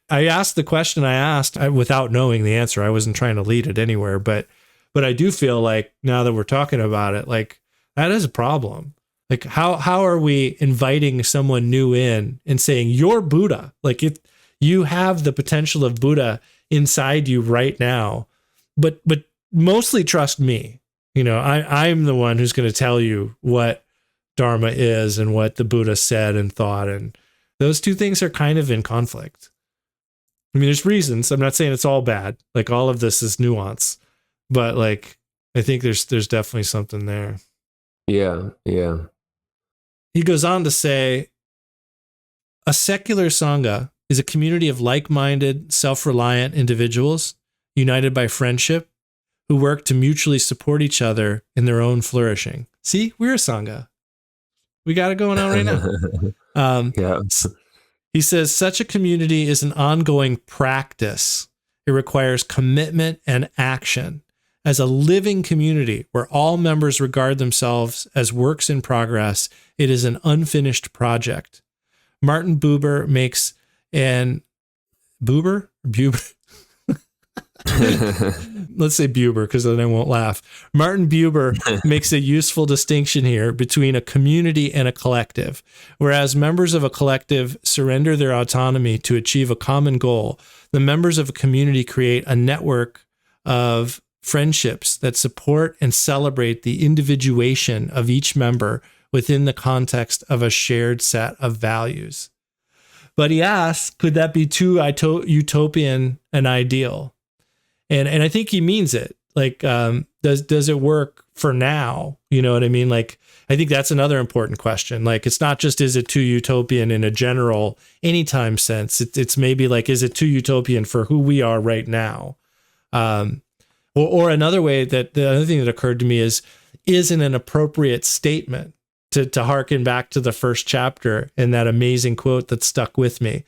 I asked the question I asked without knowing the answer. I wasn't trying to lead it anywhere, but I do feel like now that we're talking about it, like that is a problem. Like how are we inviting someone new in and saying, you're Buddha? Like if you have the potential of Buddha inside you right now, but mostly trust me. I'm the one who's going to tell you what Dharma is and what the Buddha said and thought. And those two things are kind of in conflict. I mean, there's reasons. I'm not saying it's all bad. Like all of this is nuance, but like, I think there's definitely something there. Yeah. Yeah. He goes on to say, a secular Sangha is a community of like-minded, self-reliant individuals united by friendship who work to mutually support each other in their own flourishing. See, we're a Sangha. We got it going on right now. He says, such a community is an ongoing practice. It requires commitment and action. As a living community where all members regard themselves as works in progress, it is an unfinished project. Martin Buber makes an Buber? Let's say Buber, because then I won't laugh. Martin Buber makes a useful distinction here between a community and a collective. Whereas members of a collective surrender their autonomy to achieve a common goal, the members of a community create a network of friendships that support and celebrate the individuation of each member within the context of a shared set of values. But he asks, could that be too utopian an ideal? And I think he means it. Like, does it work for now? You know what I mean? Like, I think that's another important question. Like, it's not just, is it too utopian in a general anytime sense? It's maybe like, is it too utopian for who we are right now? Or another way, that the other thing that occurred to me is it an appropriate statement to harken back to the first chapter and that amazing quote that stuck with me?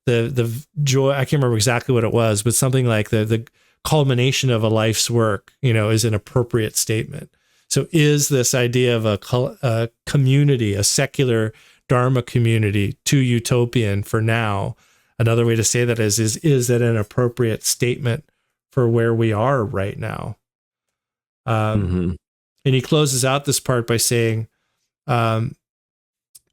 The joy, I can't remember exactly what it was, but something like the culmination of a life's work, is an appropriate statement. So is this idea of a community, a secular Dharma community, too utopian for now? Another way to say that is that an appropriate statement for where we are right now? And he closes out this part by saying,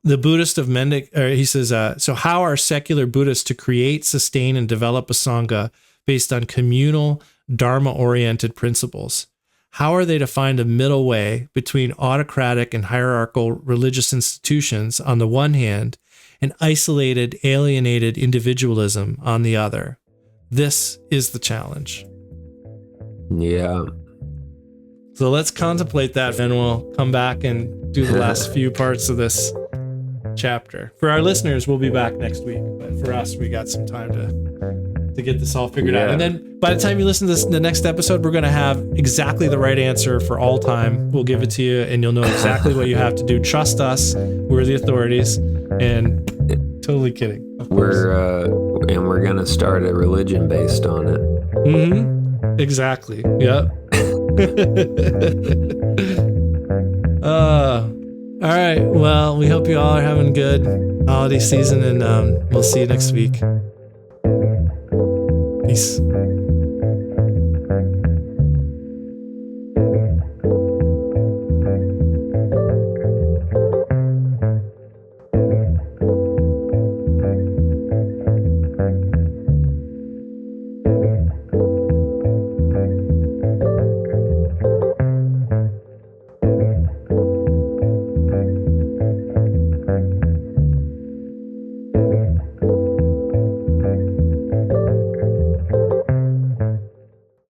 the Buddhist of he says, so how are secular Buddhists to create, sustain, and develop a Sangha based on communal, Dharma-oriented principles? How are they to find a middle way between autocratic and hierarchical religious institutions on the one hand, and isolated, alienated individualism on the other? This is the challenge. Yeah. So let's contemplate that, and we'll come back and do the last few parts of this chapter. For our listeners, we'll be back next week, but for us, we got some time to get this all figured out. And then by the time you listen to the next episode, we're going to have exactly the right answer for all time. We'll give it to you, and you'll know exactly what you have to do. Trust us. We're the authorities, and Totally kidding. Of course. We're gonna start a religion based on it. Mm-hmm. Exactly. Yep. All right. Well, we hope you all are having a good holiday season, and we'll see you next week. Peace.